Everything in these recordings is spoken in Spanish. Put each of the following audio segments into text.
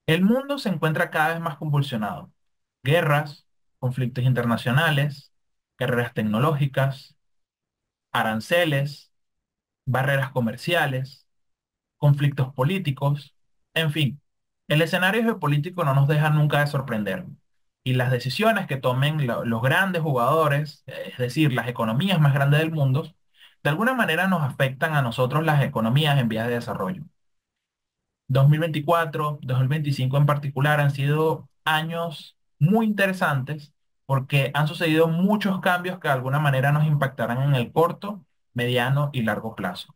El mundo se encuentra cada vez más convulsionado. Guerras, conflictos internacionales, carreras tecnológicas, aranceles, barreras comerciales, conflictos políticos, en fin, el escenario geopolítico no nos deja nunca de sorprender. Y las decisiones que tomen los grandes jugadores, es decir, las economías más grandes del mundo, de alguna manera nos afectan a nosotros las economías en vías de desarrollo. 2024, 2025 en particular han sido años muy interesantes porque han sucedido muchos cambios que de alguna manera nos impactarán en el corto, mediano y largo plazo.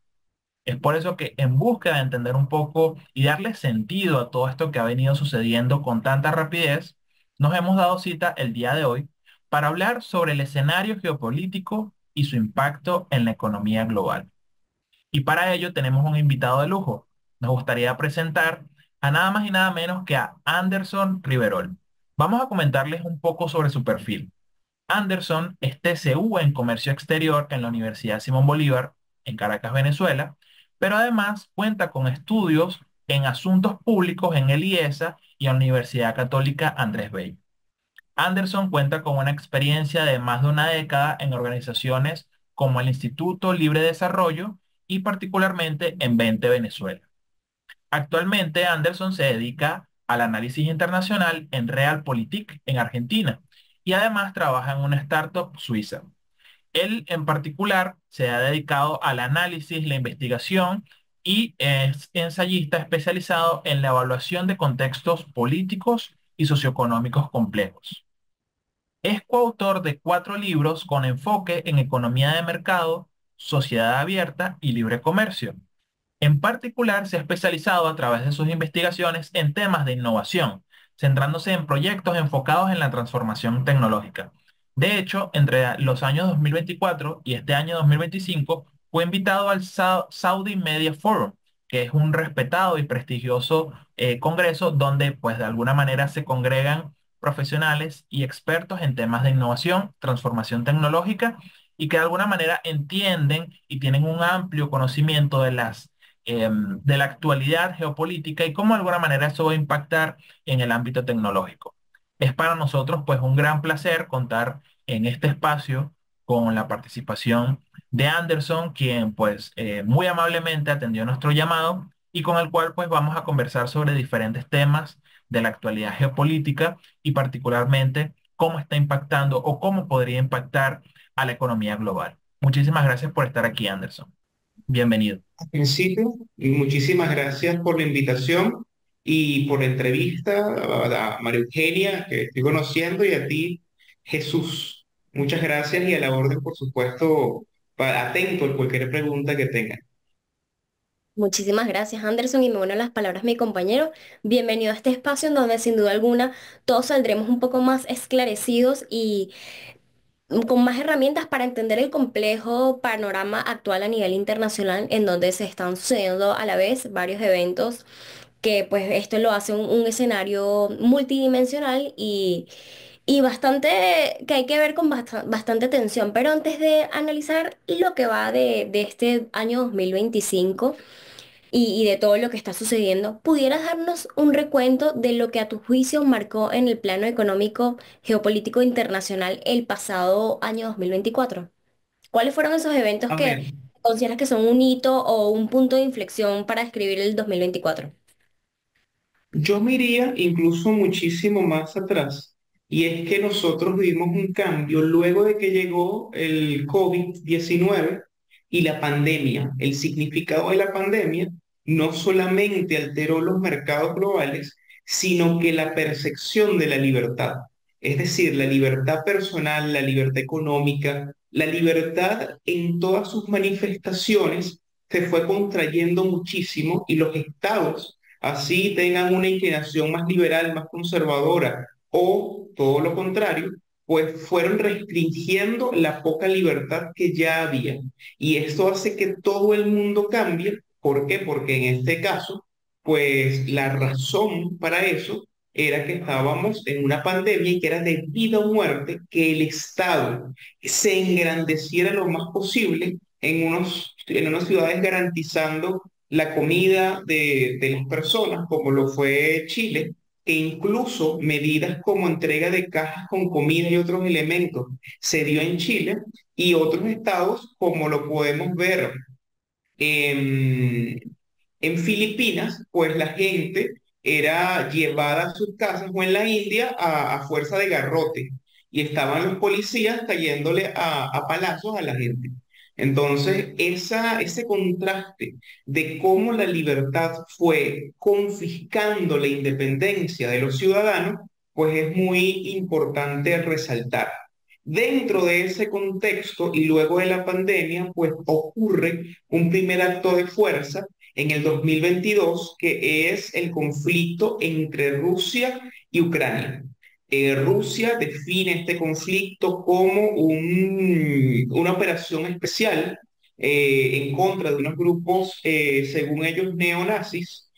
Es por eso que en búsqueda de entender un poco y darle sentido a todo esto que ha venido sucediendo con tanta rapidez, nos hemos dado cita el día de hoy para hablar sobre el escenario geopolítico y su impacto en la economía global. Y para ello tenemos un invitado de lujo. Nos gustaría presentar a nada más y nada menos que a Anderson Riverol. Vamos a comentarles un poco sobre su perfil. Anderson es TCU en Comercio Exterior en la Universidad Simón Bolívar, en Caracas, Venezuela, pero además cuenta con estudios en Asuntos Públicos en el IESA y en la Universidad Católica Andrés Bello. Anderson cuenta con una experiencia de más de una década en organizaciones como el Instituto Libre de Desarrollo y particularmente en 20 Venezuela. Actualmente, Anderson se dedica al análisis internacional en Realpolitik en Argentina y además trabaja en una startup suiza. Él en particular se ha dedicado al análisis, la investigación y es ensayista especializado en la evaluación de contextos políticos y socioeconómicos complejos. Es coautor de 4 libros con enfoque en economía de mercado, sociedad abierta y libre comercio. En particular, se ha especializado a través de sus investigaciones en temas de innovación, centrándose en proyectos enfocados en la transformación tecnológica. De hecho, entre los años 2024 y este año 2025, fue invitado al Saudi Media Forum, que es un respetado y prestigioso congreso donde, pues, de alguna manera se congregan profesionales y expertos en temas de innovación, transformación tecnológica y que de alguna manera entienden y tienen un amplio conocimiento de la actualidad geopolítica y cómo de alguna manera eso va a impactar en el ámbito tecnológico. Es para nosotros pues un gran placer contar en este espacio con la participación de Anderson, quien pues muy amablemente atendió nuestro llamado y con el cual pues vamos a conversar sobre diferentes temas de la actualidad geopolítica y particularmente cómo está impactando o cómo podría impactar a la economía global. Muchísimas gracias por estar aquí, Anderson. Bienvenido. Al principio, y muchísimas gracias por la invitación y por la entrevista a María Eugenia, que estoy conociendo, y a ti, Jesús. Muchas gracias y a la orden, por supuesto, atento a cualquier pregunta que tengan. Muchísimas gracias, Anderson, y me uno a las palabras de mi compañero. Bienvenido a este espacio en donde sin duda alguna todos saldremos un poco más esclarecidos y con más herramientas para entender el complejo panorama actual a nivel internacional en donde se están sucediendo a la vez varios eventos que pues esto lo hace un escenario multidimensional y bastante que hay que ver con bastante atención. Pero antes de analizar lo que va de este año 2025 y de todo lo que está sucediendo, ¿pudieras darnos un recuento de lo que a tu juicio marcó en el plano económico, geopolítico internacional el pasado año 2024? ¿Cuáles fueron esos eventos A que ver, consideras que son un hito o un punto de inflexión para describir el 2024? yo me iría incluso muchísimo más atrás, y es que nosotros vivimos un cambio luego de que llegó el COVID-19 y la pandemia. El significado de la pandemia no solamente alteró los mercados globales, sino que la percepción de la libertad, es decir, la libertad personal, la libertad económica, la libertad en todas sus manifestaciones, se fue contrayendo muchísimo y los estados así tengan una inclinación más liberal, más conservadora, o todo lo contrario, pues fueron restringiendo la poca libertad que ya había. Y esto hace que todo el mundo cambie. ¿Por qué? Porque en este caso, pues la razón para eso era que estábamos en una pandemia y que era de vida o muerte que el Estado se engrandeciera lo más posible en unas ciudades garantizando la comida de las personas, como lo fue Chile, que incluso medidas como entrega de cajas con comida y otros elementos se dio en Chile y otros estados, como lo podemos ver en, en Filipinas, pues la gente era llevada a sus casas o en la India a fuerza de garrote y estaban los policías cayéndole a palazos a la gente. Entonces, ese contraste de cómo la libertad fue confiscando la independencia de los ciudadanos, pues es muy importante resaltar. Dentro de ese contexto y luego de la pandemia, pues ocurre un primer acto de fuerza en el 2022, que es el conflicto entre Rusia y Ucrania. Rusia define este conflicto como una operación especial en contra de unos grupos, según ellos, neonazis,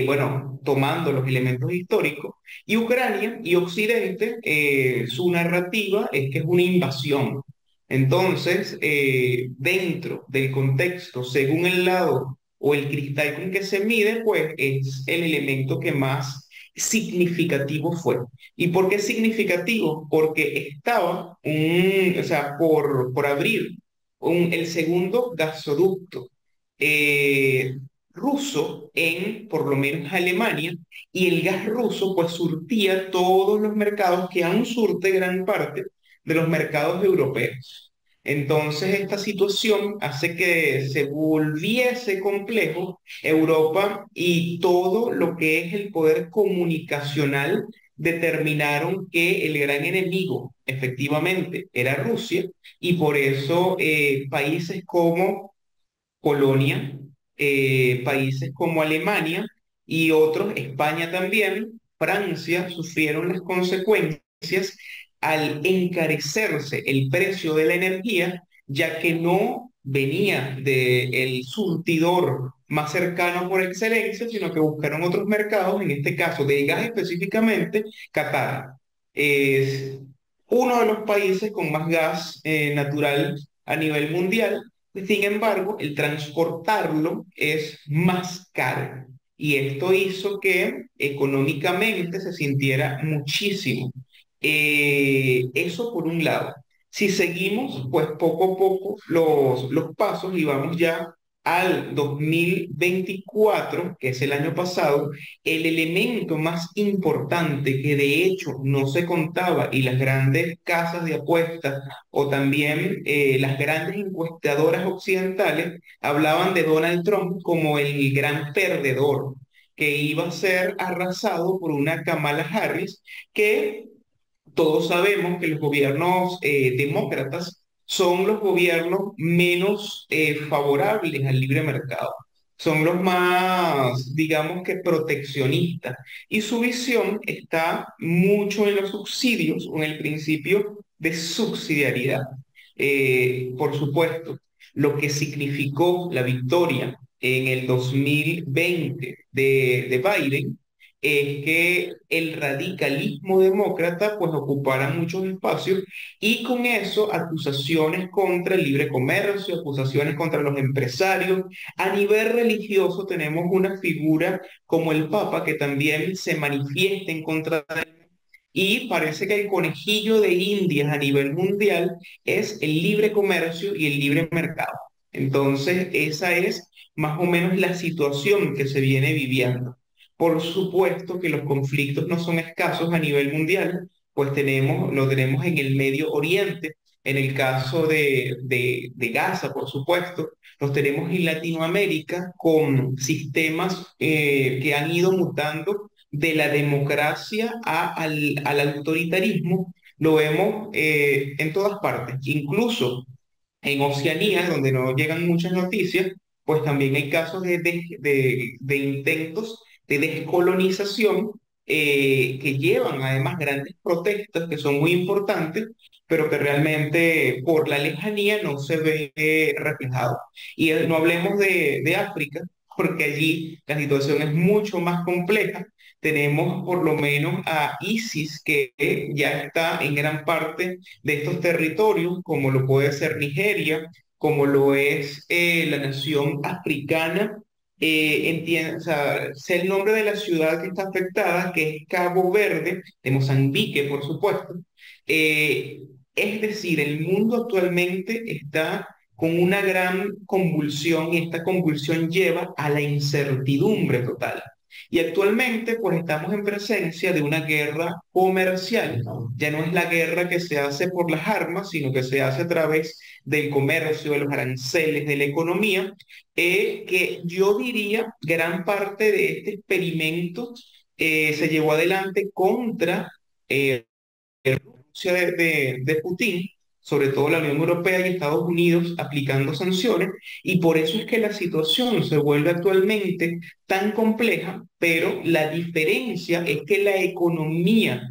bueno, tomando los elementos históricos, y Ucrania y Occidente, su narrativa es que es una invasión. Entonces, dentro del contexto, según el lado o el cristal con que se mide, pues es el elemento que más significativo fue. ¿Y por qué significativo? Porque estaba o sea, por abrir el segundo gasoducto eh, ruso en, por lo menos, Alemania, y el gas ruso pues surtía todos los mercados que aún surte gran parte de los mercados europeos. Entonces, esta situación hace que se volviese complejo Europa y todo lo que es el poder comunicacional determinaron que el gran enemigo efectivamente era Rusia y por eso países como Polonia, países como Alemania y otros, España también, Francia, sufrieron las consecuencias al encarecerse el precio de la energía, ya que no venía del surtidor más cercano por excelencia, sino que buscaron otros mercados, en este caso del gas específicamente, Qatar. Es uno de los países con más gas natural a nivel mundial. Sin embargo, el transportarlo es más caro y esto hizo que económicamente se sintiera muchísimo. Eso por un lado. Si seguimos, pues poco a poco los pasos y vamos ya al 2024, que es el año pasado, el elemento más importante que de hecho no se contaba y las grandes casas de apuestas o también las grandes encuestadoras occidentales hablaban de Donald Trump como el gran perdedor, que iba a ser arrasado por una Kamala Harris, que todos sabemos que los gobiernos demócratas son los gobiernos menos favorables al libre mercado. Son los más, digamos que proteccionistas. Y su visión está mucho en los subsidios o en el principio de subsidiariedad. Por supuesto, lo que significó la victoria en el 2020 de Biden es que el radicalismo demócrata pues ocupara muchos espacios y con eso acusaciones contra el libre comercio, acusaciones contra los empresarios. A nivel religioso tenemos una figura como el Papa que también se manifiesta en contra de él. Y parece que el conejillo de Indias a nivel mundial es el libre comercio y el libre mercado. Entonces, esa es más o menos la situación que se viene viviendo. Por supuesto que los conflictos no son escasos a nivel mundial, pues lo tenemos en el Medio Oriente, en el caso de Gaza, por supuesto, los tenemos en Latinoamérica con sistemas que han ido mutando de la democracia al autoritarismo. Lo vemos en todas partes, incluso en Oceanía, donde no llegan muchas noticias, pues también hay casos de intentos de descolonización que llevan además grandes protestas que son muy importantes, pero que realmente por la lejanía no se ve reflejado. Y no hablemos de África, porque allí la situación es mucho más compleja. Tenemos por lo menos a ISIS, que ya está en gran parte de estos territorios, como lo puede ser Nigeria, como lo es la nación africana o sea, sé el nombre de la ciudad que está afectada, que es Cabo Verde, de Mozambique, por supuesto. Eh, es decir, el mundo actualmente está con una gran convulsión y esta convulsión lleva a la incertidumbre total. Y actualmente, pues estamos en presencia de una guerra comercial. Ya no es la guerra que se hace por las armas, sino que se hace a través del comercio, de los aranceles, de la economía, que yo diría gran parte de este experimento se llevó adelante contra Rusia de Putin, sobre todo la Unión Europea y Estados Unidos aplicando sanciones, y por eso es que la situación se vuelve actualmente tan compleja, pero la diferencia es que la economía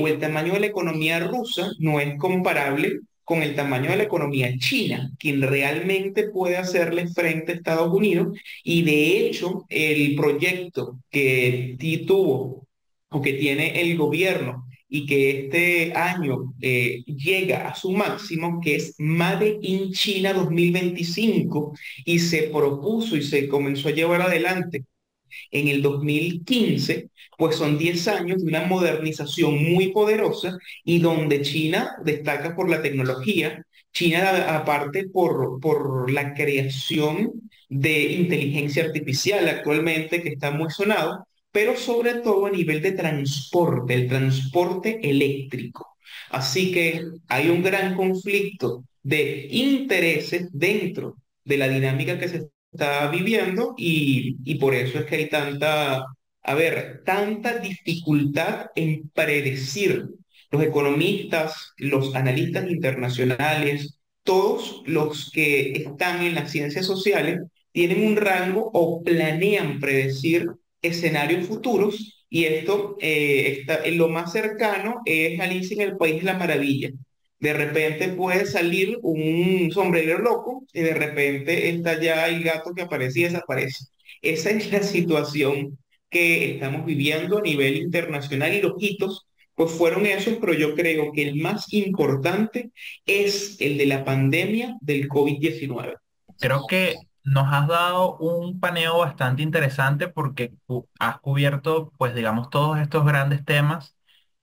o el tamaño de la economía rusa no es comparable con el tamaño de la economía china, quien realmente puede hacerle frente a Estados Unidos, y de hecho el proyecto que tuvo o que tiene el gobierno y que este año llega a su máximo, que es Made in China 2025, y se propuso y se comenzó a llevar adelante en el 2015, pues son 10 años de una modernización muy poderosa y donde China destaca por la tecnología, China aparte por la creación de inteligencia artificial actualmente que está muy sonado, pero sobre todo a nivel de transporte, el transporte eléctrico. Así que hay un gran conflicto de intereses dentro de la dinámica que se está viviendo y por eso es que hay tanta dificultad en predecir. Los economistas, los analistas internacionales, todos los que están en las ciencias sociales tienen un rango o planean predecir escenarios futuros y esto está, en lo más cercano es Alicia en el País de la Maravilla. De repente puede salir un sombrero loco y de repente está ya el gato que aparece y desaparece. Esa es la situación que estamos viviendo a nivel internacional y los hitos pues fueron esos, pero yo creo que el más importante es el de la pandemia del COVID-19. Creo que nos has dado un paneo bastante interesante porque has cubierto, pues digamos, todos estos grandes temas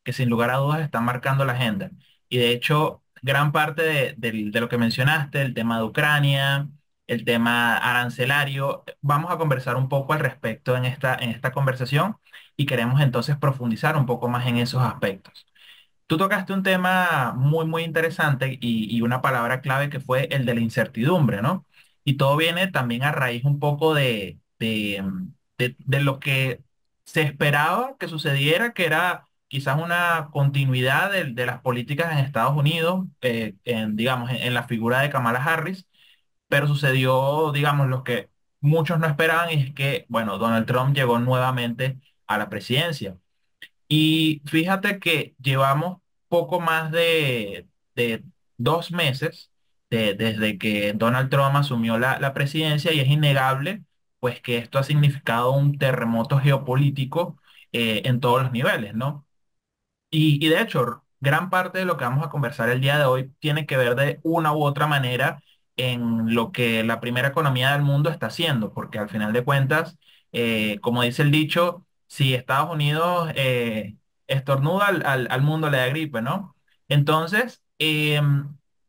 que sin lugar a dudas están marcando la agenda. Y de hecho, gran parte de lo que mencionaste, el tema de Ucrania, el tema arancelario, vamos a conversar un poco al respecto en esta conversación y queremos entonces profundizar un poco más en esos aspectos. Tú tocaste un tema muy, muy interesante y una palabra clave que fue el de la incertidumbre, ¿no? Y todo viene también a raíz un poco de lo que se esperaba que sucediera, que era quizás una continuidad de las políticas en Estados Unidos, digamos, en la figura de Kamala Harris, pero sucedió, digamos, lo que muchos no esperaban y es que, bueno, Donald Trump llegó nuevamente a la presidencia. Y fíjate que llevamos poco más de 2 meses desde que Donald Trump asumió la presidencia y es innegable pues que esto ha significado un terremoto geopolítico en todos los niveles, ¿no? Y de hecho, gran parte de lo que vamos a conversar el día de hoy tiene que ver de una u otra manera en lo que la primera economía del mundo está haciendo, porque al final de cuentas, como dice el dicho, si Estados Unidos estornuda, al mundo le da gripe, ¿no? Entonces,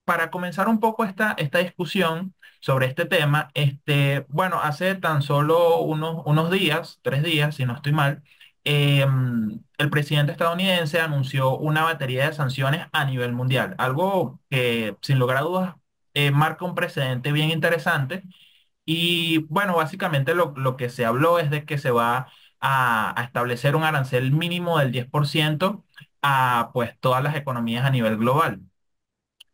para comenzar un poco esta discusión sobre este tema, bueno, hace tan solo unos días, 3 días, si no estoy mal, el presidente estadounidense anunció una batería de sanciones a nivel mundial, algo que sin lugar a dudas marca un precedente bien interesante. Y bueno, básicamente lo que se habló es de que se va a establecer un arancel mínimo del 10% a pues todas las economías a nivel global,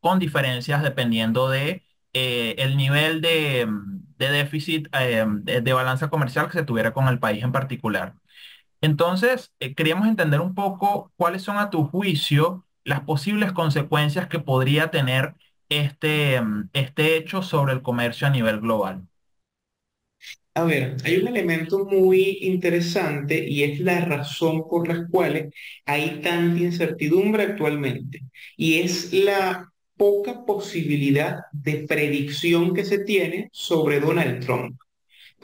con diferencias dependiendo de el nivel de déficit de balanza comercial que se tuviera con el país en particular. Entonces, queríamos entender un poco cuáles son a tu juicio las posibles consecuencias que podría tener este hecho sobre el comercio a nivel global. A ver, hay un elemento muy interesante y es la razón por la cual hay tanta incertidumbre actualmente y es la poca posibilidad de predicción que se tiene sobre Donald Trump.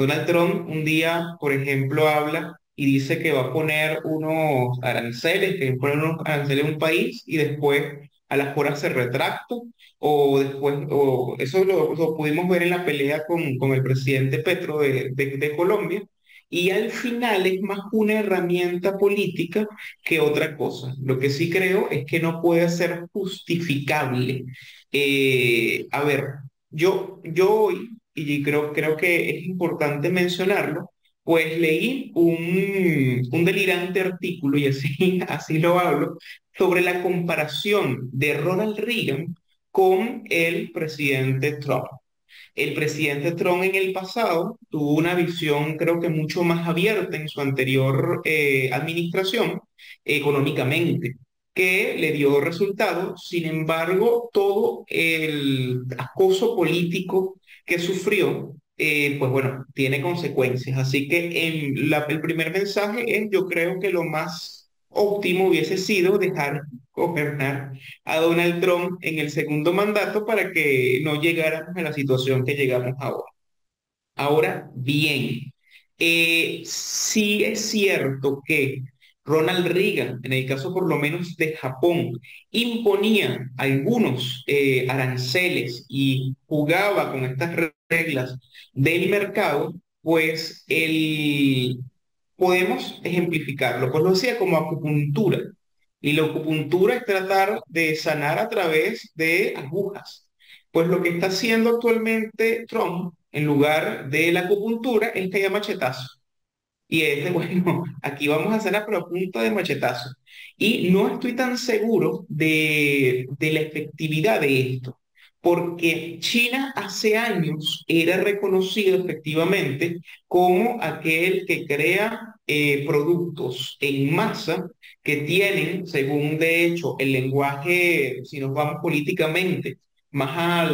Donald Trump un día, por ejemplo, habla y dice que va a poner unos aranceles, que va a poner unos aranceles en un país y después a las horas se retracta, o después, o eso lo pudimos ver en la pelea con el presidente Petro de Colombia, y al final es más una herramienta política que otra cosa. Lo que sí creo es que no puede ser justificable. A ver, yo hoy, y creo que es importante mencionarlo, pues leí un delirante artículo, y así, así lo hablo, sobre la comparación de Ronald Reagan con el presidente Trump. El presidente Trump en el pasado tuvo una visión, creo que mucho más abierta en su anterior administración económicamente, que le dio resultados. Sin embargo, todo el acoso político que sufrió, pues bueno, tiene consecuencias. Así que el primer mensaje es, yo creo que lo más óptimo hubiese sido dejar gobernar a Donald Trump en el segundo mandato para que no llegáramos a la situación que llegamos ahora. Ahora bien, sí es cierto que Ronald Reagan, en el caso por lo menos de Japón, imponía algunos aranceles y jugaba con estas reglas del mercado, pues podemos ejemplificarlo, pues lo hacía como acupuntura. Y la acupuntura es tratar de sanar a través de agujas. Pues lo que está haciendo actualmente Trump, en lugar de la acupuntura, es que haya machetazo. Y es de, bueno, aquí vamos a hacer pero a punta de machetazo. Y no estoy tan seguro de la efectividad de esto, porque China hace años era reconocido efectivamente como aquel que crea productos en masa que tienen, según de hecho el lenguaje, si nos vamos políticamente, más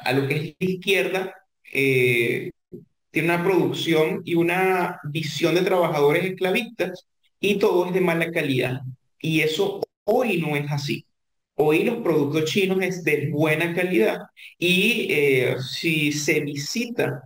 a lo que es la izquierda, tiene una producción y una visión de trabajadores esclavistas y todo es de mala calidad. Y eso hoy no es así. Hoy los productos chinos es de buena calidad y si se visita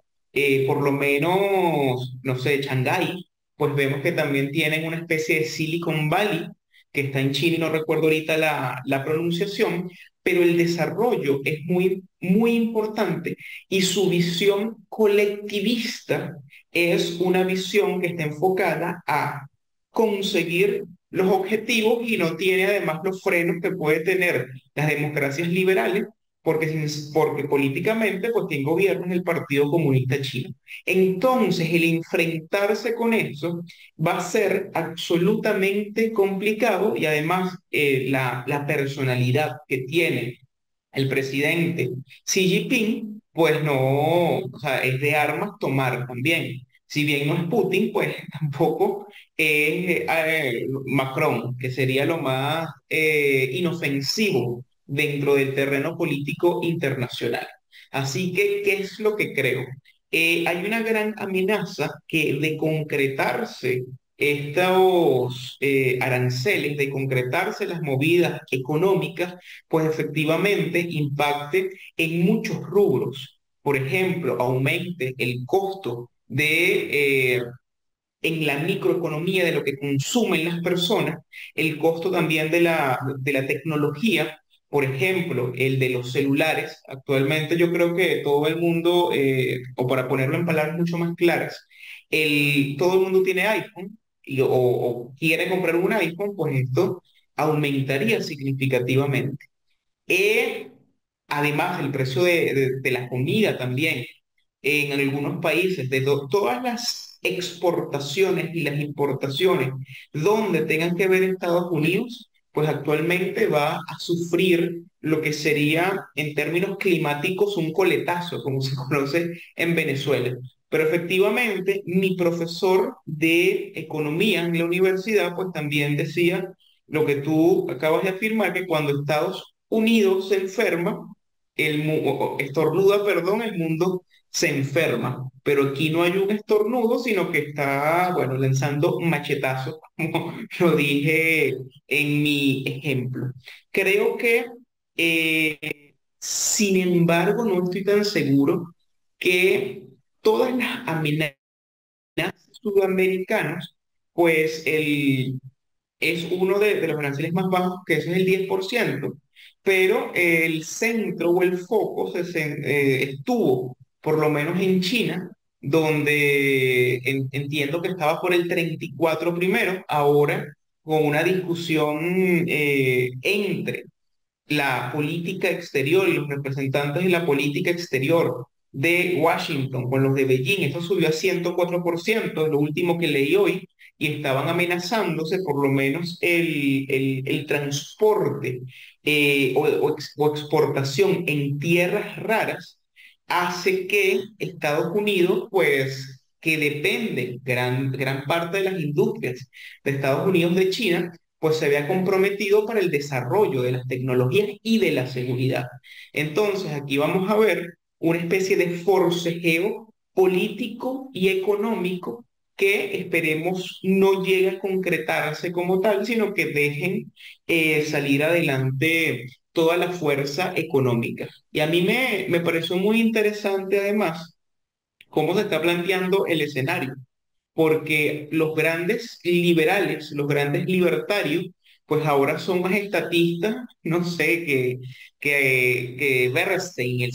por lo menos, no sé, Shanghái, pues vemos que también tienen una especie de Silicon Valley que está en China y no recuerdo ahorita la pronunciación, pero el desarrollo es muy, muy importante y su visión colectivista es una visión que está enfocada a conseguir los objetivos y no tiene además los frenos que puede tener las democracias liberales, porque, porque políticamente pues quien gobierna es el Partido Comunista Chino. Entonces, el enfrentarse con eso va a ser absolutamente complicado y además la personalidad que tiene el presidente Xi Jinping, pues no, o sea, es de armas tomar también. Si bien no es Putin, pues tampoco es Macron, que sería lo más inofensivo dentro del terreno político internacional. Así que, ¿qué es lo que creo? Hay una gran amenaza que de concretarse estos aranceles, de concretarse las movidas económicas, pues efectivamente impacte en muchos rubros. Por ejemplo, aumente el costo en la microeconomía de lo que consumen las personas, el costo también de la tecnología, por ejemplo, el de los celulares. Actualmente yo creo que todo el mundo, o para ponerlo en palabras mucho más claras, todo el mundo tiene iPhone o quiere comprar un iPhone, pues esto aumentaría significativamente. Eh, Además, el precio de la comida también en algunos países, de todas las exportaciones y las importaciones donde tengan que ver Estados Unidos, pues actualmente va a sufrir lo que sería en términos climáticos un coletazo, como se conoce en Venezuela. Pero efectivamente, mi profesor de economía en la universidad, pues también decía lo que tú acabas de afirmar, que cuando Estados Unidos se enferma, estornuda, perdón, el mundo se enferma. Pero aquí no hay un estornudo, sino que está, bueno, lanzando machetazos, como lo dije en mi ejemplo. Creo que, sin embargo, no estoy tan seguro que todas las amenazas sudamericanos, pues es uno de los aranceles más bajos, que ese es el 10%, pero el centro o el foco estuvo, por lo menos en China, donde entiendo que estaba por el 34 primero, ahora con una discusión entre la política exterior y los representantes de la política exterior de Washington con los de Beijing. Eso subió a 104%, es lo último que leí hoy, y estaban amenazándose por lo menos el transporte o exportación en tierras raras, hace que Estados Unidos, pues que depende gran parte de las industrias de Estados Unidos de China, pues se vea comprometido para el desarrollo de las tecnologías y de la seguridad. Entonces, aquí vamos a ver una especie de forcejeo político y económico que esperemos no llegue a concretarse como tal, sino que dejen salir adelante toda la fuerza económica. Y a mí me pareció muy interesante además cómo se está planteando el escenario, porque los grandes liberales, los grandes libertarios, pues ahora son más estatistas, no sé, que Bernstein,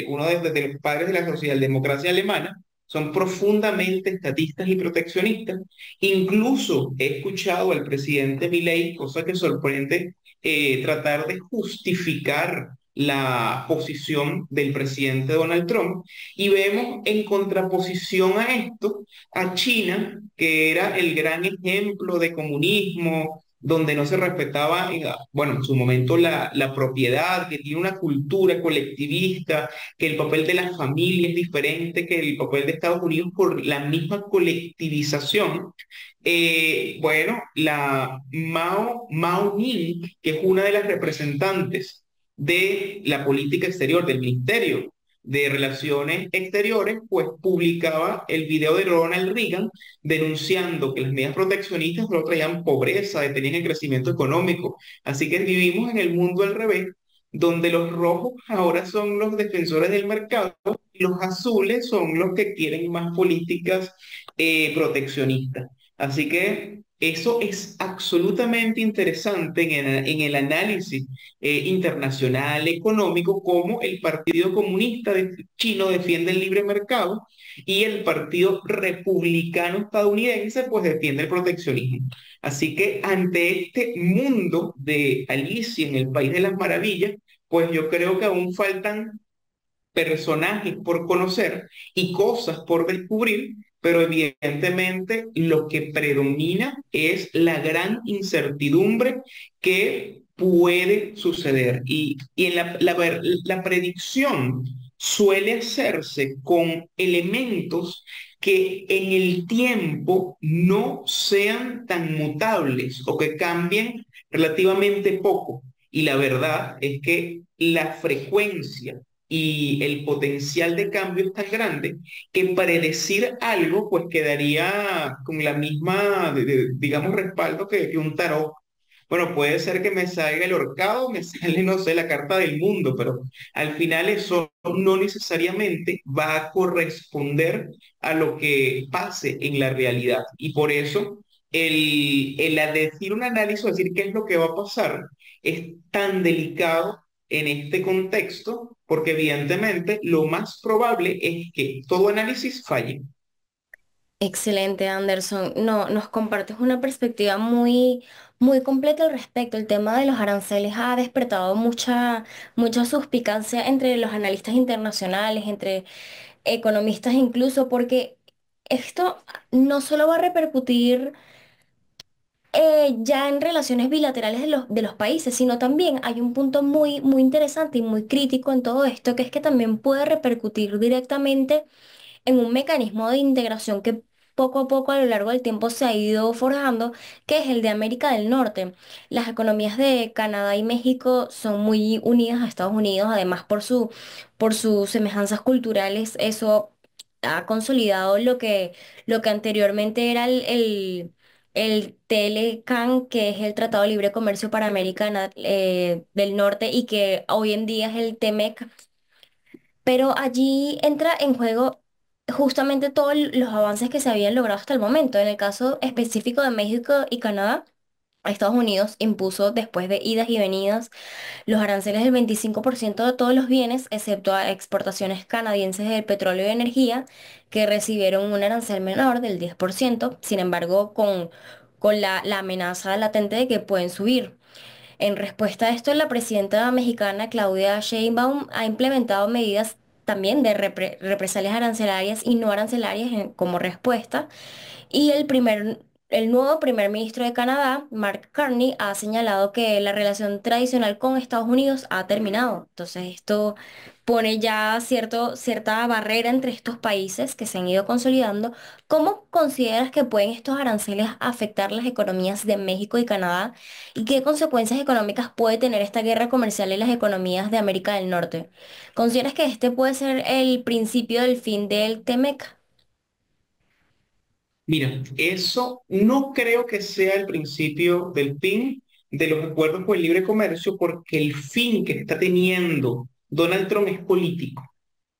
uno de los padres de la socialdemocracia alemana, son profundamente estatistas y proteccionistas. Incluso he escuchado al presidente Milei, cosa que sorprende, tratar de justificar la posición del presidente Donald Trump, y vemos en contraposición a esto a China, que era el gran ejemplo de comunismo, donde no se respetaba, bueno, en su momento la propiedad, que tiene una cultura colectivista, que el papel de la familia es diferente que el papel de Estados Unidos por la misma colectivización. Bueno, la Mao Ning, que es una de las representantes de la política exterior del Ministerio de Relaciones Exteriores, pues publicaba el video de Ronald Reagan denunciando que las medidas proteccionistas solo traían pobreza, detenían el crecimiento económico. Así que vivimos en el mundo al revés, donde los rojos ahora son los defensores del mercado y los azules son los que quieren más políticas proteccionistas. Así que eso es absolutamente interesante en el análisis internacional económico, como el Partido Comunista Chino defiende el libre mercado y el Partido Republicano estadounidense pues defiende el proteccionismo. Así que ante este mundo de Alicia en el País de las Maravillas, pues yo creo que aún faltan personajes por conocer y cosas por descubrir, pero evidentemente lo que predomina es la gran incertidumbre que puede suceder. Y en la predicción suele hacerse con elementos que en el tiempo no sean tan mutables o que cambien relativamente poco. Y la verdad es que la frecuencia y el potencial de cambio es tan grande que predecir algo pues quedaría con la misma, digamos, respaldo que un tarot. Bueno, puede ser que me salga el horcado, me sale, no sé, la carta del mundo, pero al final eso no necesariamente va a corresponder a lo que pase en la realidad. Y por eso el decir un análisis, decir qué es lo que va a pasar, es tan delicado en este contexto, porque evidentemente lo más probable es que todo análisis falle. Excelente, Anderson. No, nos compartes una perspectiva muy completa al respecto. El tema de los aranceles ha despertado mucha suspicacia entre los analistas internacionales, entre economistas incluso, porque esto no solo va a repercutir ya en relaciones bilaterales de los países, sino también hay un punto muy interesante y muy crítico en todo esto, que es que también puede repercutir directamente en un mecanismo de integración que poco a poco a lo largo del tiempo se ha ido forjando, que es el de América del Norte. Las economías de Canadá y México son muy unidas a Estados Unidos, además por sus semejanzas culturales. Eso ha consolidado lo que anteriormente era el TLCAN, que es el Tratado de Libre Comercio para América del Norte, y que hoy en día es el TEMEC. Pero allí entra en juego justamente todos los avances que se habían logrado hasta el momento. En el caso específico de México y Canadá, Estados Unidos impuso después de idas y venidas los aranceles del 25% de todos los bienes, excepto a exportaciones canadienses de petróleo y energía, que recibieron un arancel menor del 10%, sin embargo, con la amenaza latente de que pueden subir. En respuesta a esto, la presidenta mexicana Claudia Sheinbaum ha implementado medidas también de represalias arancelarias y no arancelarias como respuesta. Y el nuevo primer ministro de Canadá, Mark Carney, ha señalado que la relación tradicional con Estados Unidos ha terminado. Entonces, esto pone ya cierta barrera entre estos países que se han ido consolidando. ¿Cómo consideras que pueden estos aranceles afectar las economías de México y Canadá? ¿Y qué consecuencias económicas puede tener esta guerra comercial en las economías de América del Norte? ¿Consideras que este puede ser el principio del fin del TEMEC? Mira, eso no creo que sea el principio del fin de los acuerdos por el libre comercio, porque el fin que está teniendo Donald Trump es político,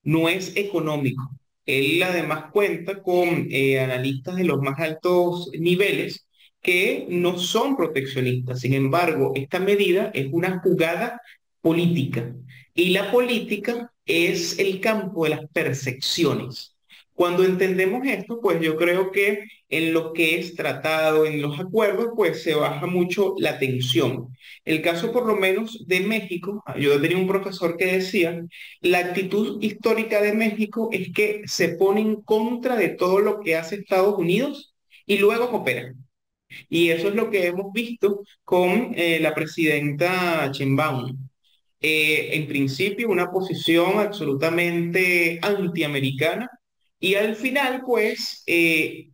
no es económico. Él además cuenta con analistas de los más altos niveles que no son proteccionistas. Sin embargo, esta medida es una jugada política y la política es el campo de las percepciones. Cuando entendemos esto, pues yo creo que en lo que es tratado, en los acuerdos, pues se baja mucho la tensión. El caso por lo menos de México, yo tenía un profesor que decía, la actitud histórica de México es que se pone en contra de todo lo que hace Estados Unidos y luego coopera. Y eso es lo que hemos visto con la presidenta Sheinbaum. En principio, una posición absolutamente antiamericana y al final, pues,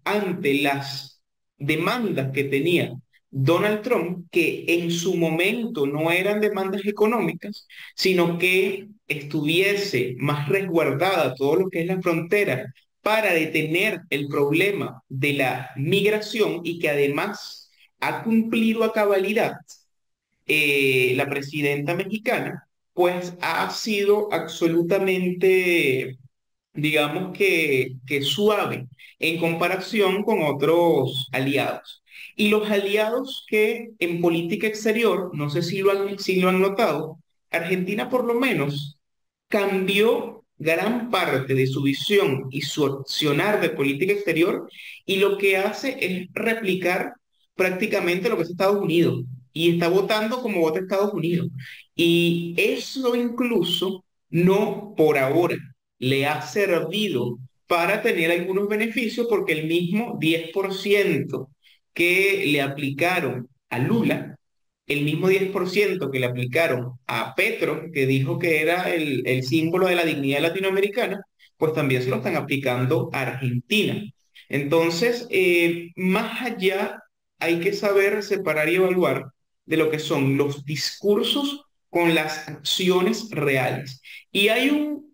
ante las demandas que tenía Donald Trump, que en su momento no eran demandas económicas, sino que estuviese más resguardada todo lo que es la frontera para detener el problema de la migración y que además ha cumplido a cabalidad la presidenta mexicana, pues ha sido absolutamente, digamos que suave en comparación con otros aliados. Y los aliados que en política exterior, no sé si lo han notado, Argentina por lo menos cambió gran parte de su visión y su accionar de política exterior y lo que hace es replicar prácticamente lo que es Estados Unidos y está votando como vota Estados Unidos. Y eso incluso no por ahora le ha servido para tener algunos beneficios porque el mismo 10% que le aplicaron a Lula, el mismo 10% que le aplicaron a Petro, que dijo que era el símbolo de la dignidad latinoamericana, pues también se lo están aplicando a Argentina. Entonces, más allá, hay que saber separar y evaluar de lo que son los discursos con las acciones reales. Y un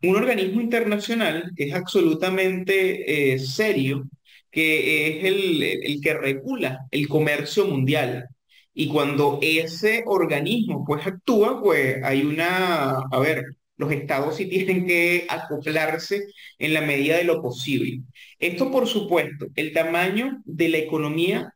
organismo internacional que es absolutamente serio, que es el que regula el comercio mundial. Y cuando ese organismo pues actúa, pues hay a ver, los estados sí tienen que acoplarse en la medida de lo posible. Esto, por supuesto, el tamaño de la economía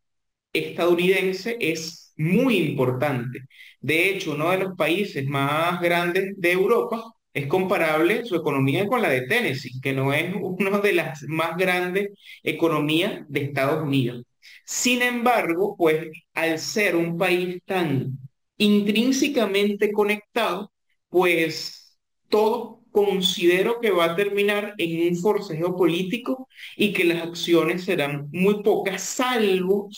estadounidense es muy importante. De hecho, uno de los países más grandes de Europa es comparable su economía con la de Tennessee, que no es una de las más grandes economías de Estados Unidos. Sin embargo, pues al ser un país tan intrínsecamente conectado, pues todo considero que va a terminar en un forcejeo político y que las acciones serán muy pocas, salvo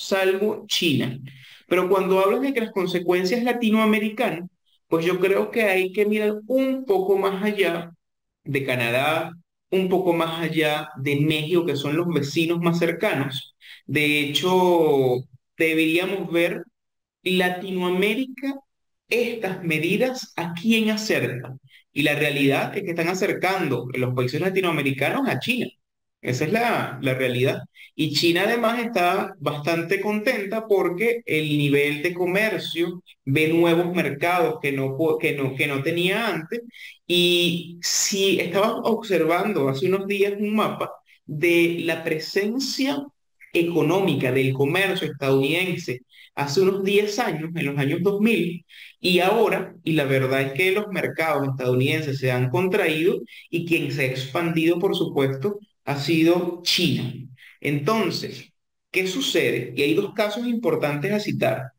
China. Pero cuando hablas de que las consecuencias latinoamericanas, pues yo creo que hay que mirar un poco más allá de Canadá, un poco más allá de México, que son los vecinos más cercanos. De hecho, deberíamos ver Latinoamérica, estas medidas a quién acercan. Y la realidad es que están acercando los países latinoamericanos a China. Esa es la realidad. Y China además está bastante contenta porque el nivel de comercio ve nuevos mercados que no tenía antes. Y si estaba observando hace unos días un mapa de la presencia económica del comercio estadounidense hace unos 10 años, en los años 2000, y ahora, y la verdad es que los mercados estadounidenses se han contraído y quien se ha expandido, por supuesto, ha sido China. Entonces, ¿qué sucede? Y hay dos casos importantes a citar.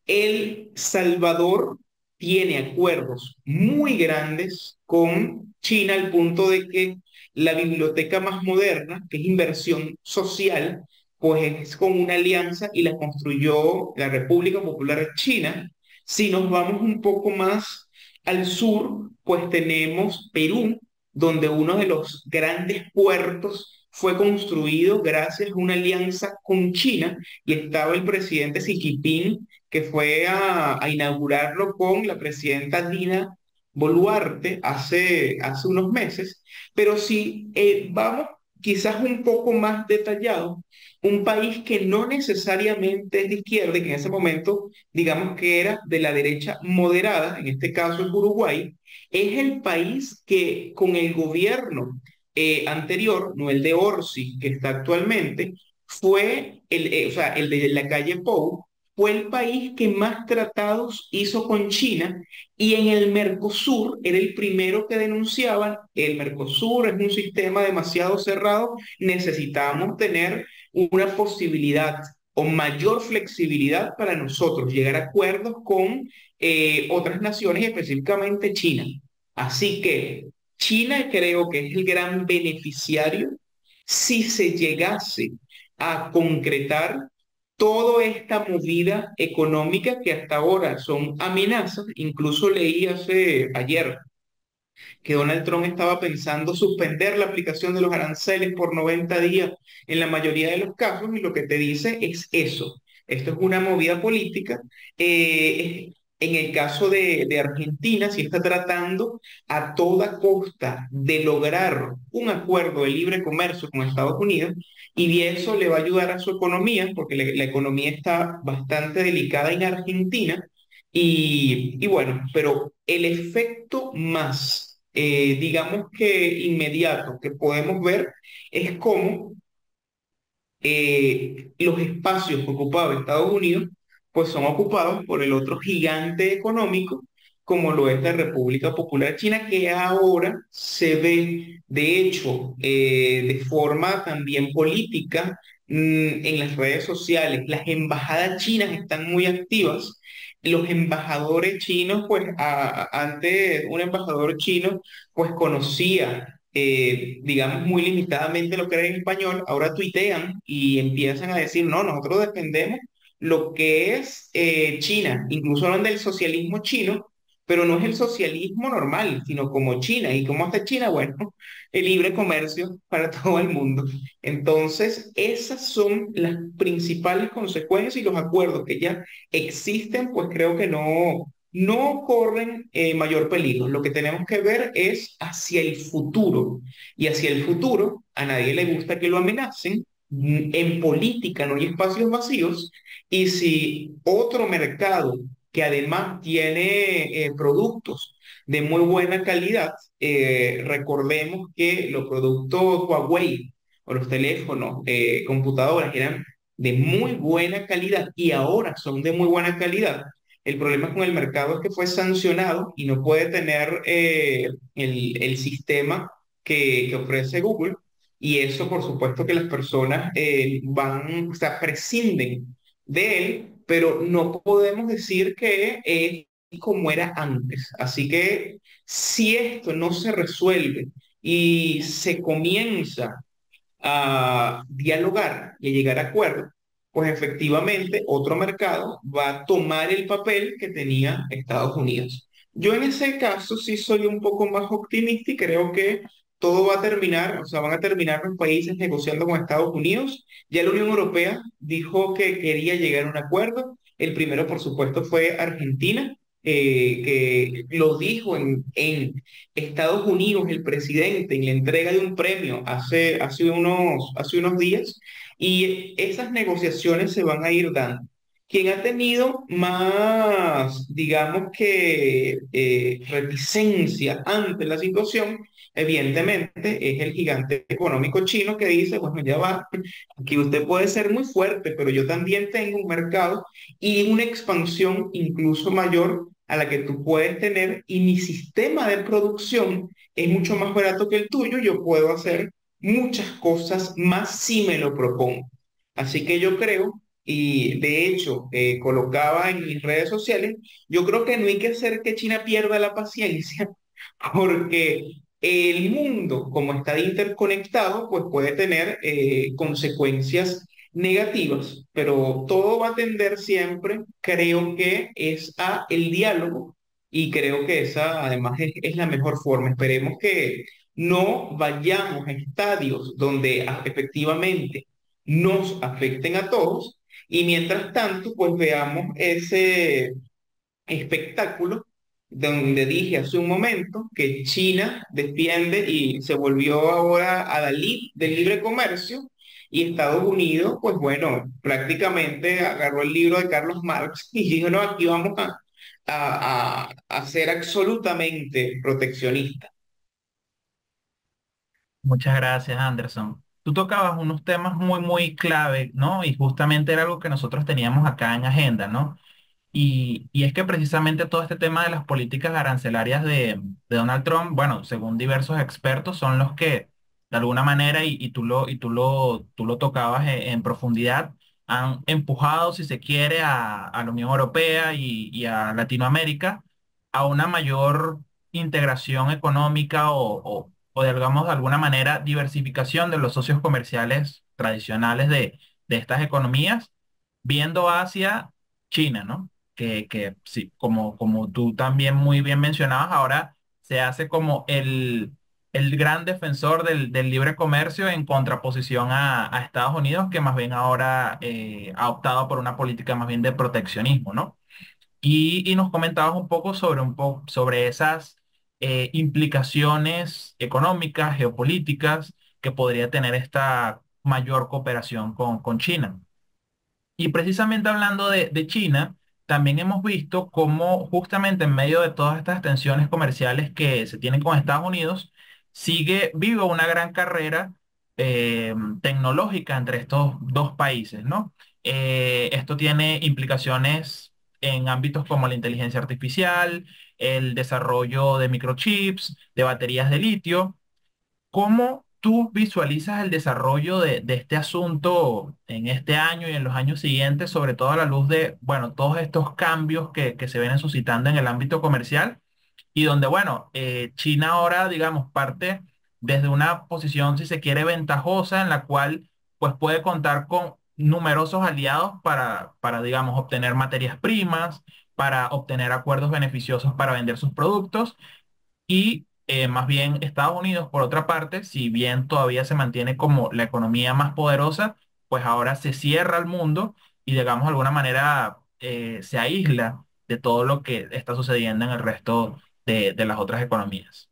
El Salvador tiene acuerdos muy grandes con China al punto de que la biblioteca más moderna, que es inversión social, pues es con una alianza y la construyó la República Popular China. Si nos vamos un poco más al sur, pues tenemos Perú, donde uno de los grandes puertos fue construido gracias a una alianza con China y estaba el presidente Xi Jinping que fue a inaugurarlo con la presidenta Dina Boluarte hace unos meses. Pero si vamos quizás un poco más detallado, un país que no necesariamente es de izquierda y que en ese momento digamos que era de la derecha moderada, en este caso es Uruguay, es el país que con el gobierno anterior, no el de Orsi, que está actualmente, fue o sea, el de la calle Pou, fue el país que más tratados hizo con China y en el Mercosur era el primero que denunciaban, el Mercosur es un sistema demasiado cerrado, necesitamos tener una posibilidad o mayor flexibilidad para nosotros llegar a acuerdos con otras naciones, específicamente China. Así que China creo que es el gran beneficiario si se llegase a concretar toda esta movida económica que hasta ahora son amenazas. Incluso leí ayer que Donald Trump estaba pensando suspender la aplicación de los aranceles por 90 días en la mayoría de los casos, y lo que te dice es eso. Esto es una movida política. En el caso de Argentina, sí está tratando a toda costa de lograr un acuerdo de libre comercio con Estados Unidos, y eso le va a ayudar a su economía, porque la economía está bastante delicada en Argentina. Y bueno, pero el efecto más, digamos que inmediato que podemos ver es cómo los espacios que ocupaba Estados Unidos, pues son ocupados por el otro gigante económico, como lo es la República Popular China, que ahora se ve, de hecho, de forma también política, en las redes sociales. Las embajadas chinas están muy activas. Los embajadores chinos, pues antes un embajador chino, pues conocía digamos, muy limitadamente lo que era en español, ahora tuitean y empiezan a decir, no, nosotros defendemos lo que es China, incluso hablan del socialismo chino, pero no es el socialismo normal, sino como China. ¿Y cómo está China? Bueno, el libre comercio para todo el mundo. Entonces, esas son las principales consecuencias, y los acuerdos que ya existen, pues creo que no corren mayor peligro. Lo que tenemos que ver es hacia el futuro. Y hacia el futuro, a nadie le gusta que lo amenacen. En política no hay espacios vacíos. Y si otro mercado que además tiene productos de muy buena calidad, recordemos que los productos Huawei o los teléfonos, computadoras eran de muy buena calidad y ahora son de muy buena calidad. El problema con el mercado es que fue sancionado y no puede tener el sistema que ofrece Google. Y eso, por supuesto, que las personas o sea, prescinden de él, pero no podemos decir que es como era antes. Así que si esto no se resuelve y se comienza a dialogar y a llegar a acuerdos, pues efectivamente otro mercado va a tomar el papel que tenía Estados Unidos. Yo en ese caso sí soy un poco más optimista y creo que todo va a terminar, o sea, van a terminar los países negociando con Estados Unidos. Ya la Unión Europea dijo que quería llegar a un acuerdo. El primero, por supuesto, fue Argentina. que lo dijo en Estados Unidos el presidente en la entrega de un premio hace unos días, y esas negociaciones se van a ir dando. Quien ha tenido más, digamos que, reticencia ante la situación, evidentemente, es el gigante económico chino que dice, bueno, ya va, aquí usted puede ser muy fuerte, pero yo también tengo un mercado y una expansión incluso mayor a la que tú puedes tener, y mi sistema de producción es mucho más barato que el tuyo, yo puedo hacer muchas cosas más si me lo propongo. Así que yo creo, y de hecho colocaba en mis redes sociales, yo creo que no hay que hacer que China pierda la paciencia, porque el mundo, como está interconectado, pues puede tener consecuencias negativas, pero todo va a tender siempre, creo que es a el diálogo, y creo que esa además es la mejor forma. Esperemos que no vayamos a estadios donde efectivamente nos afecten a todos, y mientras tanto, pues veamos ese espectáculo donde dije hace un momento que China defiende y se volvió ahora a Dalí del libre comercio, y Estados Unidos, pues bueno, prácticamente agarró el libro de Carlos Marx y dijo, no, aquí vamos a ser absolutamente proteccionistas. Muchas gracias, Anderson. Tú tocabas unos temas muy, muy clave, ¿no? Y justamente era algo que nosotros teníamos acá en agenda, ¿no? Y es que precisamente todo este tema de las políticas arancelarias de Donald Trump, bueno, según diversos expertos, son los que, de alguna manera, tú lo tocabas en profundidad, han empujado, si se quiere, a la Unión Europea y a Latinoamérica a una mayor integración económica o digamos, de alguna manera, diversificación de los socios comerciales tradicionales de estas economías, viendo hacia China, ¿no? Que sí, como tú también muy bien mencionabas, ahora se hace como el gran defensor del libre comercio en contraposición a Estados Unidos, que más bien ahora ha optado por una política más bien de proteccionismo, ¿no? Y nos comentabas un poco sobre esas implicaciones económicas, geopolíticas que podría tener esta mayor cooperación con China. Y precisamente hablando de China, también hemos visto cómo justamente en medio de todas estas tensiones comerciales que se tienen con Estados Unidos, sigue viva una gran carrera tecnológica entre estos dos países, ¿no? Esto tiene implicaciones en ámbitos como la inteligencia artificial, el desarrollo de microchips, de baterías de litio. ¿Cómo tú visualizas el desarrollo de este asunto en este año y en los años siguientes, sobre todo a la luz de, bueno, todos estos cambios que se vienen suscitando en el ámbito comercial y donde, bueno, China ahora, digamos, parte desde una posición, si se quiere, ventajosa en la cual, pues, puede contar con numerosos aliados digamos, obtener materias primas, para obtener acuerdos beneficiosos para vender sus productos y más bien Estados Unidos, por otra parte, si bien todavía se mantiene como la economía más poderosa, pues ahora se cierra al mundo y digamos de alguna manera se aísla de todo lo que está sucediendo en el resto de las otras economías.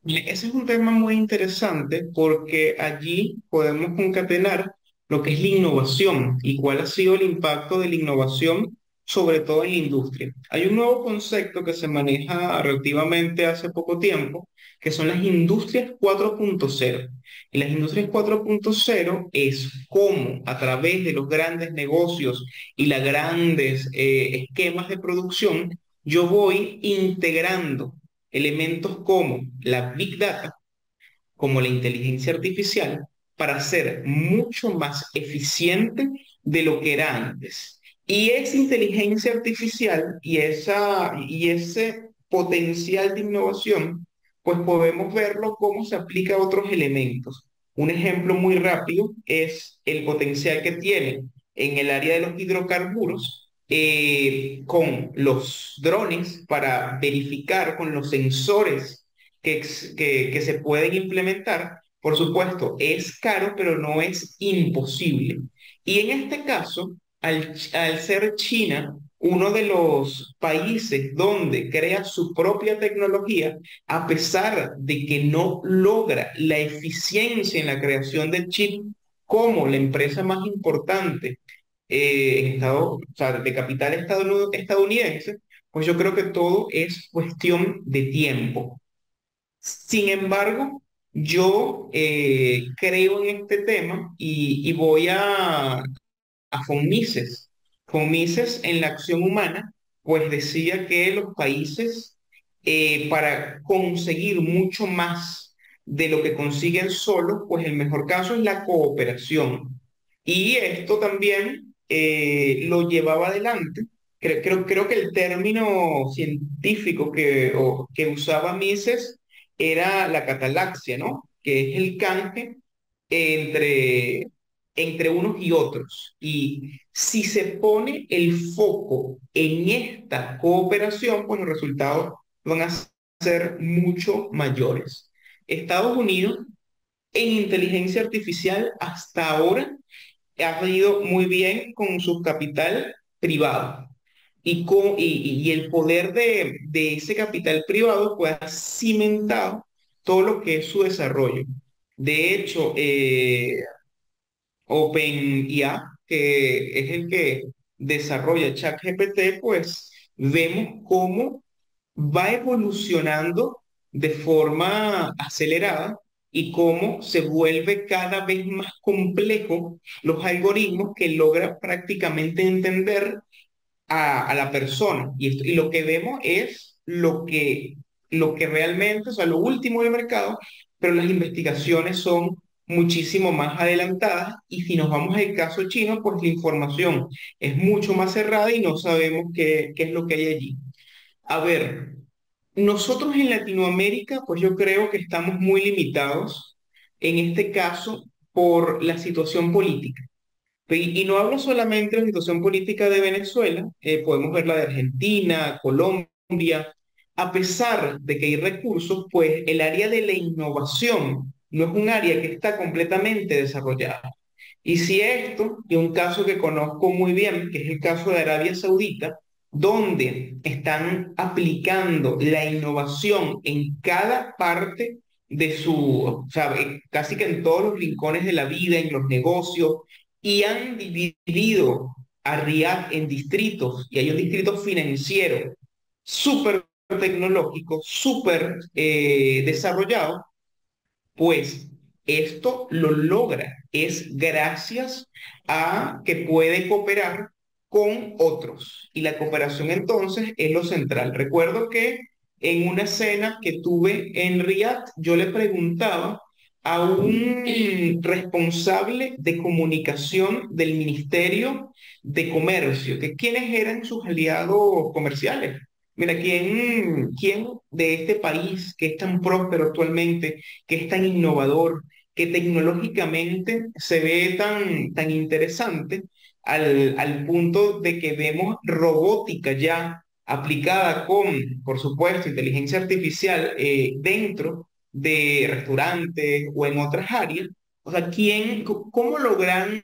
Ese es un tema muy interesante porque allí podemos concatenar lo que es la innovación y cuál ha sido el impacto de la innovación, sobre todo en la industria. Hay un nuevo concepto que se maneja relativamente hace poco tiempo, que son las industrias 4.0. Y las industrias 4.0 es cómo a través de los grandes negocios y los grandes esquemas de producción, yo voy integrando elementos como la Big Data, como la inteligencia artificial, para ser mucho más eficiente de lo que era antes. Y esa inteligencia artificial y ese potencial de innovación, pues podemos verlo cómo se aplica a otros elementos. Un ejemplo muy rápido es el potencial que tiene en el área de los hidrocarburos, con los drones para verificar con los sensores que se pueden implementar. Por supuesto, es caro, pero no es imposible. Y en este caso, al ser China uno de los países donde crea su propia tecnología, a pesar de que no logra la eficiencia en la creación del chip como la empresa más importante o sea, de capital estadounidense, pues yo creo que todo es cuestión de tiempo. Sin embargo, yo creo en este tema y voy a von Mises. Von Mises en la acción humana, pues decía que los países, para conseguir mucho más de lo que consiguen solos, pues el mejor caso es la cooperación. Y esto también lo llevaba adelante. Creo que el término científico que usaba Mises era la catalaxia, ¿no? Que es el canje entre unos y otros. Y si se pone el foco en esta cooperación, pues los resultados van a ser mucho mayores. Estados Unidos en inteligencia artificial hasta ahora ha ido muy bien con su capital privado. Y el poder de ese capital privado pues ha cimentado todo lo que es su desarrollo. De hecho, OpenIA, que es el que desarrolla ChatGPT, pues vemos cómo va evolucionando de forma acelerada y cómo se vuelve cada vez más complejo los algoritmos que logra prácticamente entender a la persona. Y lo que vemos es lo que realmente, o sea, lo último del mercado, pero las investigaciones son muchísimo más adelantadas y si nos vamos al caso chino, pues la información es mucho más cerrada y no sabemos qué es lo que hay allí. A ver, nosotros en Latinoamérica, pues yo creo que estamos muy limitados en este caso por la situación política. Y no hablo solamente de la situación política de Venezuela, podemos ver la de Argentina, Colombia. A pesar de que hay recursos, pues el área de la innovación no es un área que está completamente desarrollada. Y si esto, y un caso que conozco muy bien, que es el caso de Arabia Saudita, donde están aplicando la innovación en cada parte de o sea, casi que en todos los rincones de la vida, en los negocios, y han dividido a Riyadh en distritos, y hay un distrito financiero súper tecnológico, súper desarrollado, pues esto lo logra, es gracias a que puede cooperar con otros. Y la cooperación entonces es lo central. Recuerdo que en una cena que tuve en Riyadh, yo le preguntaba a un responsable de comunicación del Ministerio de Comercio, que quiénes eran sus aliados comerciales. Mira, ¿quién de este país que es tan próspero actualmente, que es tan innovador, que tecnológicamente se ve tan interesante al punto de que vemos robótica ya aplicada con, por supuesto, inteligencia artificial dentro de restaurantes o en otras áreas? O sea, cómo logran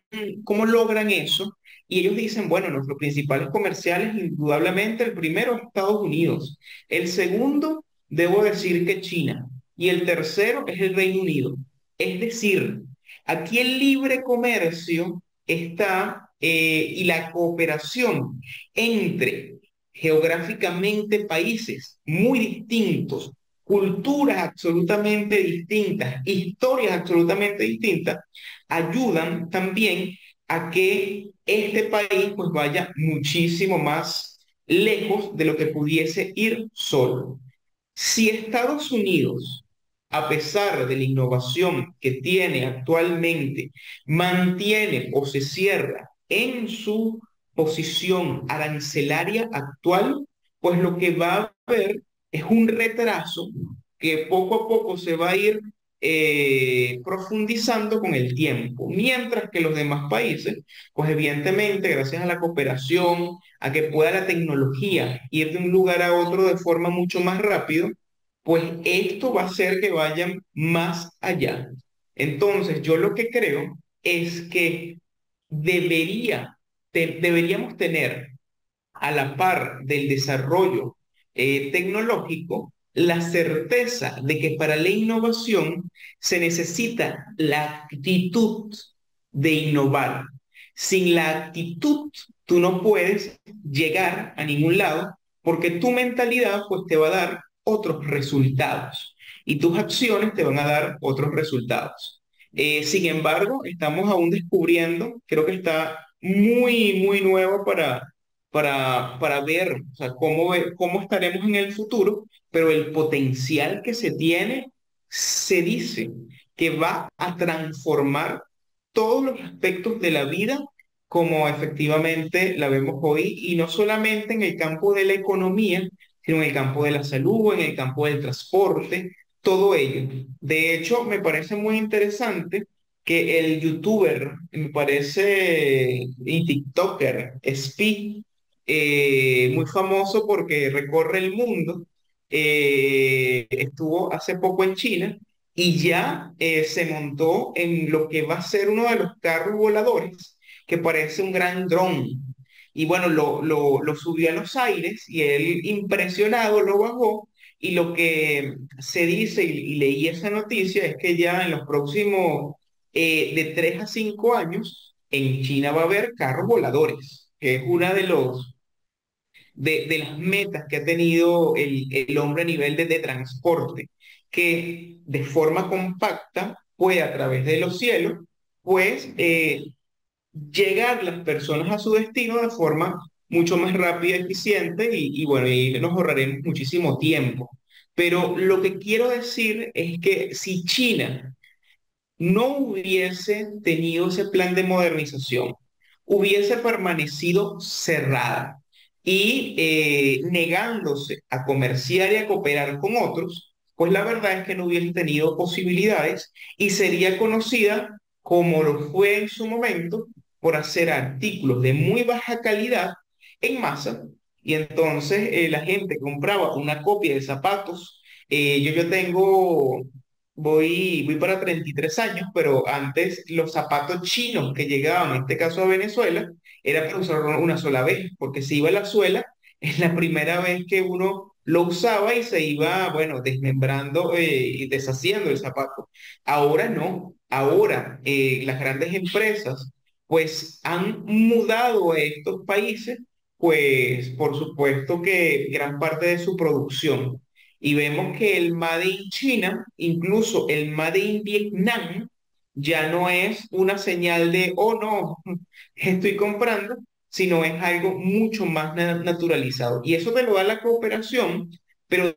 eso? Y ellos dicen, bueno, nuestros principales comerciales, indudablemente, el primero es Estados Unidos. El segundo, debo decir que China. Y el tercero es el Reino Unido. Es decir, aquí el libre comercio está y la cooperación entre geográficamente países muy distintos, culturas absolutamente distintas, historias absolutamente distintas, ayudan también a que este país pues vaya muchísimo más lejos de lo que pudiese ir solo. Si Estados Unidos, a pesar de la innovación que tiene actualmente, mantiene o se cierra en su posición arancelaria actual, pues lo que va a haber es un retraso que poco a poco se va a ir profundizando con el tiempo, mientras que los demás países, pues evidentemente, gracias a la cooperación, a que pueda la tecnología ir de un lugar a otro de forma mucho más rápido, pues esto va a hacer que vayan más allá. Entonces, yo lo que creo es que deberíamos tener a la par del desarrollo tecnológico, la certeza de que para la innovación se necesita la actitud de innovar. Sin la actitud, tú no puedes llegar a ningún lado porque tu mentalidad pues te va a dar otros resultados y tus acciones te van a dar otros resultados. Sin embargo, estamos aún descubriendo, creo que está muy nuevo para ver, o sea, cómo estaremos en el futuro, pero el potencial que se tiene, se dice que va a transformar todos los aspectos de la vida como efectivamente la vemos hoy, y no solamente en el campo de la economía, sino en el campo de la salud, en el campo del transporte, todo ello. De hecho, me parece muy interesante que el youtuber, me parece, y TikToker, Speed, muy famoso porque recorre el mundo, estuvo hace poco en China y ya se montó en lo que va a ser uno de los carros voladores, que parece un gran dron. Y bueno, lo subió a los aires y él impresionado lo bajó. Y lo que se dice, y leí esa noticia, es que ya en los próximos de 3 a 5 años, en China va a haber carros voladores, que es una de las metas que ha tenido el hombre a nivel de transporte, que de forma compacta puede a través de los cielos, pues llegar las personas a su destino de forma mucho más rápida y eficiente y bueno, y nos ahorraremos muchísimo tiempo. Pero lo que quiero decir es que si China no hubiese tenido ese plan de modernización, hubiese permanecido cerrada y negándose a comerciar y a cooperar con otros, pues la verdad es que no hubiese tenido posibilidades y sería conocida como lo fue en su momento por hacer artículos de muy baja calidad en masa. Y entonces la gente compraba una copia de zapatos. Yo tengo voy para 33 años, pero antes los zapatos chinos que llegaban, en este caso a Venezuela, era para usarlo una sola vez, porque se iba la suela, es la primera vez que uno lo usaba y se iba, bueno, desmembrando y deshaciendo el zapato. Ahora no, ahora las grandes empresas pues han mudado a estos países, pues por supuesto que gran parte de su producción y vemos que el Made in China, incluso el Made in Vietnam, ya no es una señal de, oh no, estoy comprando, sino es algo mucho más naturalizado. Y eso te lo da la cooperación, pero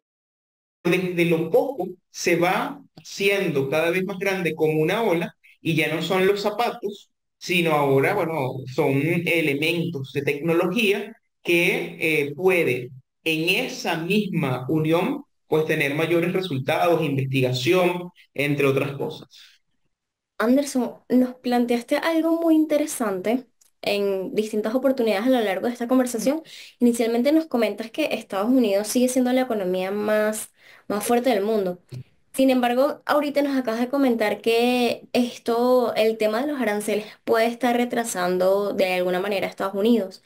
desde lo poco se va haciendo cada vez más grande como una ola y ya no son los zapatos, sino ahora, bueno, son elementos de tecnología que puede en esa misma unión pues tener mayores resultados, investigación, entre otras cosas. Anderson, nos planteaste algo muy interesante en distintas oportunidades a lo largo de esta conversación. Inicialmente nos comentas que Estados Unidos sigue siendo la economía más fuerte del mundo. Sin embargo, ahorita nos acabas de comentar que esto, el tema de los aranceles puede estar retrasando de alguna manera a Estados Unidos.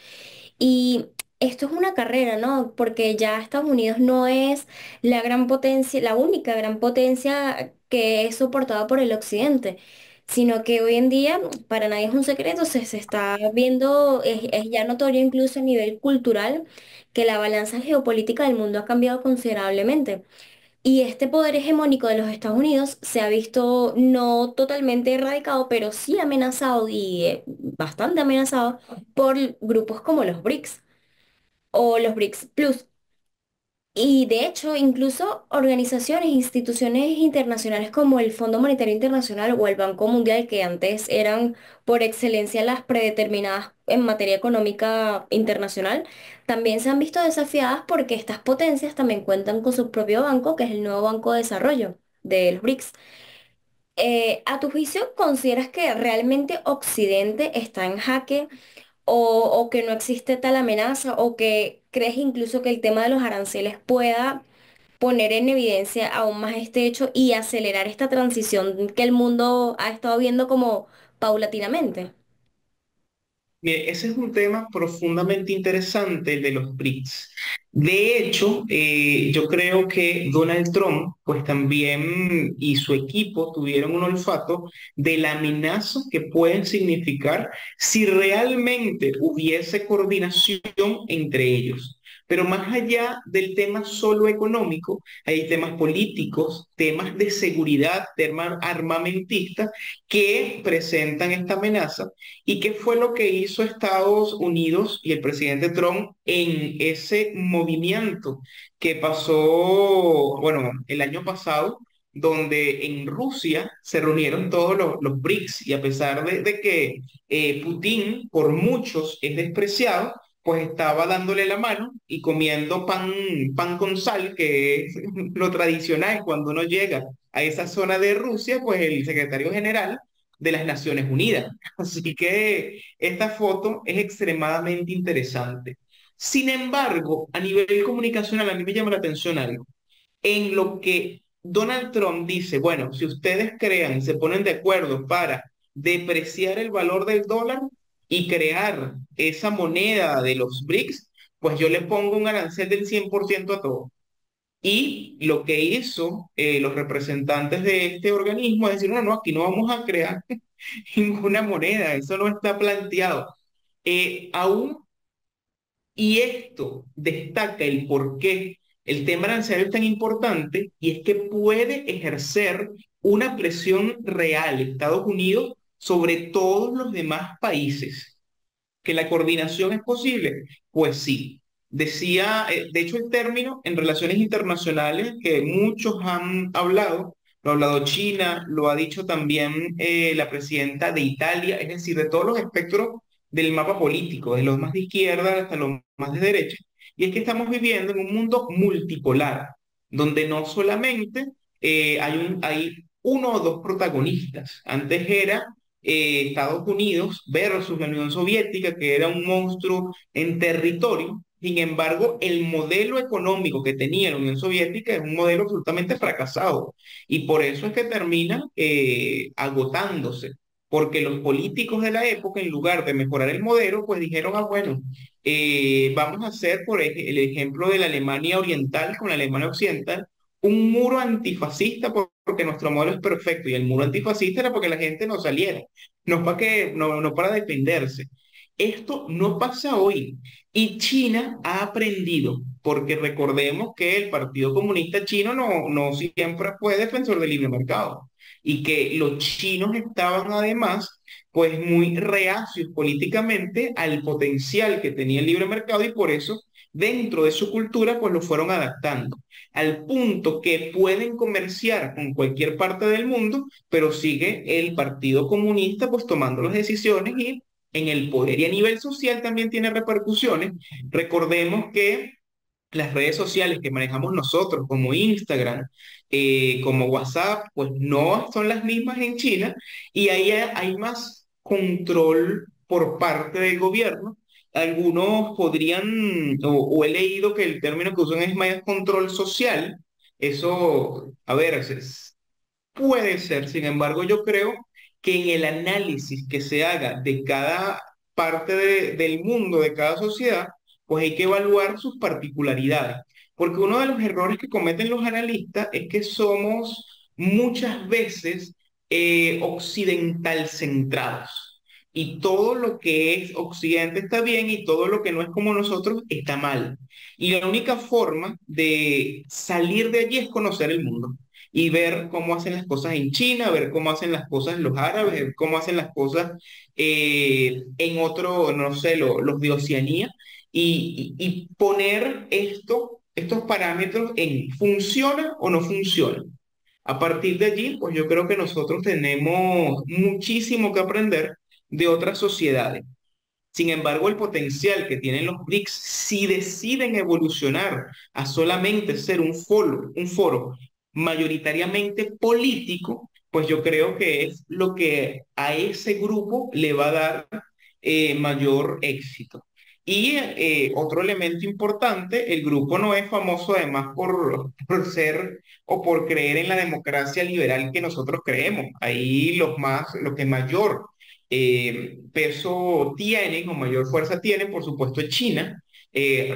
Y esto es una carrera, ¿no? Porque ya Estados Unidos no es la gran potencia, la única gran potencia que es soportada por el occidente, sino que hoy en día, para nadie es un secreto, se está viendo, es ya notorio incluso a nivel cultural, que la balanza geopolítica del mundo ha cambiado considerablemente. Y este poder hegemónico de los Estados Unidos se ha visto no totalmente erradicado, pero sí amenazado y bastante amenazado por grupos como los BRICS o los BRICS Plus. Y de hecho, incluso organizaciones, instituciones internacionales como el Fondo Monetario Internacional o el Banco Mundial, que antes eran por excelencia las predeterminadas en materia económica internacional, también se han visto desafiadas porque estas potencias también cuentan con su propio banco, que es el nuevo Banco de Desarrollo de los BRICS. ¿A tu juicio consideras que realmente Occidente está en jaque o que no existe tal amenaza o que crees incluso que el tema de los aranceles pueda poner en evidencia aún más este hecho y acelerar esta transición que el mundo ha estado viendo como paulatinamente? Mire, ese es un tema profundamente interesante, el de los BRICS. De hecho, yo creo que Donald Trump, pues también y su equipo tuvieron un olfato de la amenaza que pueden significar si realmente hubiese coordinación entre ellos. Pero más allá del tema solo económico, hay temas políticos, temas de seguridad, temas armamentistas que presentan esta amenaza. ¿Y qué fue lo que hizo Estados Unidos y el presidente Trump en ese movimiento que pasó, bueno, el año pasado, donde en Rusia se reunieron todos los BRICS y a pesar de que Putin por muchos es despreciado, pues estaba dándole la mano y comiendo pan con sal, que es lo tradicional cuando uno llega a esa zona de Rusia, pues el secretario general de las Naciones Unidas. Así que esta foto es extremadamente interesante. Sin embargo, a nivel comunicacional, a mí me llama la atención algo. En lo que Donald Trump dice, bueno, si ustedes crean y se ponen de acuerdo para depreciar el valor del dólar y crear esa moneda de los BRICS, pues yo le pongo un arancel del 100% a todo. Y lo que hizo los representantes de este organismo es decir, no, no, aquí no vamos a crear ninguna moneda, eso no está planteado. Aún, y esto destaca el por qué el tema arancelario es tan importante, y es que puede ejercer una presión real Estados Unidos sobre todos los demás países. ¿Que la coordinación es posible? Pues sí. Decía, de hecho, el término en relaciones internacionales que muchos han hablado, lo ha hablado China, lo ha dicho también la presidenta de Italia, es decir, de todos los espectros del mapa político, de los más de izquierda hasta los más de derecha. Y es que estamos viviendo en un mundo multipolar, donde no solamente hay uno o dos protagonistas. Antes era Estados Unidos versus la Unión Soviética, que era un monstruo en territorio. Sin embargo, el modelo económico que tenía la Unión Soviética es un modelo absolutamente fracasado y por eso es que termina agotándose, porque los políticos de la época, en lugar de mejorar el modelo, pues dijeron, ah, bueno, vamos a hacer el ejemplo de la Alemania Oriental con la Alemania Occidental, un muro antifascista porque nuestro modelo es perfecto y el muro antifascista era porque la gente no saliera, no para que, no para defenderse. Esto no pasa hoy y China ha aprendido, porque recordemos que el Partido Comunista Chino no siempre fue defensor del libre mercado y que los chinos estaban además pues muy reacios políticamente al potencial que tenía el libre mercado y por eso dentro de su cultura pues lo fueron adaptando al punto que pueden comerciar con cualquier parte del mundo, pero sigue el Partido Comunista pues tomando las decisiones y en el poder y a nivel social también tiene repercusiones. Recordemos que las redes sociales que manejamos nosotros, como Instagram, como WhatsApp, pues no son las mismas en China y ahí hay más control por parte del gobierno. Algunos podrían, o he leído que el término que usan es más control social. Eso, a ver, puede ser. Sin embargo, yo creo que en el análisis que se haga de cada parte del mundo, de cada sociedad, pues hay que evaluar sus particularidades. Porque uno de los errores que cometen los analistas es que somos muchas veces occidental centrados. Y todo lo que es occidente está bien y todo lo que no es como nosotros está mal. Y la única forma de salir de allí es conocer el mundo y ver cómo hacen las cosas en China, ver cómo hacen las cosas los árabes, ver cómo hacen las cosas en otro, no sé, los de Oceanía, y poner estos parámetros en funciona o no funciona. A partir de allí, pues yo creo que nosotros tenemos muchísimo que aprender de otras sociedades. Sin embargo, el potencial que tienen los BRICS, si deciden evolucionar a solamente ser un foro mayoritariamente político, pues yo creo que es lo que a ese grupo le va a dar mayor éxito. Y otro elemento importante, el grupo no es famoso además por ser o por creer en la democracia liberal que nosotros creemos. Ahí los que mayor peso tienen o mayor fuerza tienen, por supuesto, China,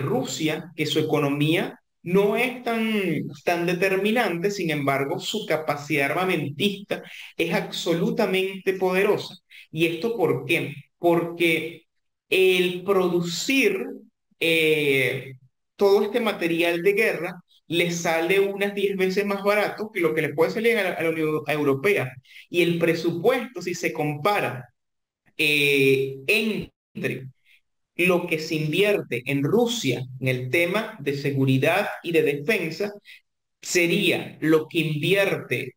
Rusia, que su economía no es tan determinante, sin embargo, su capacidad armamentista es absolutamente poderosa. ¿Y esto por qué? Porque el producir eh, todo este material de guerra le sale unas 10 veces más barato que lo que le puede salir a la Unión Europea. Y el presupuesto, si se compara entre lo que se invierte en Rusia en el tema de seguridad y de defensa, sería lo que invierte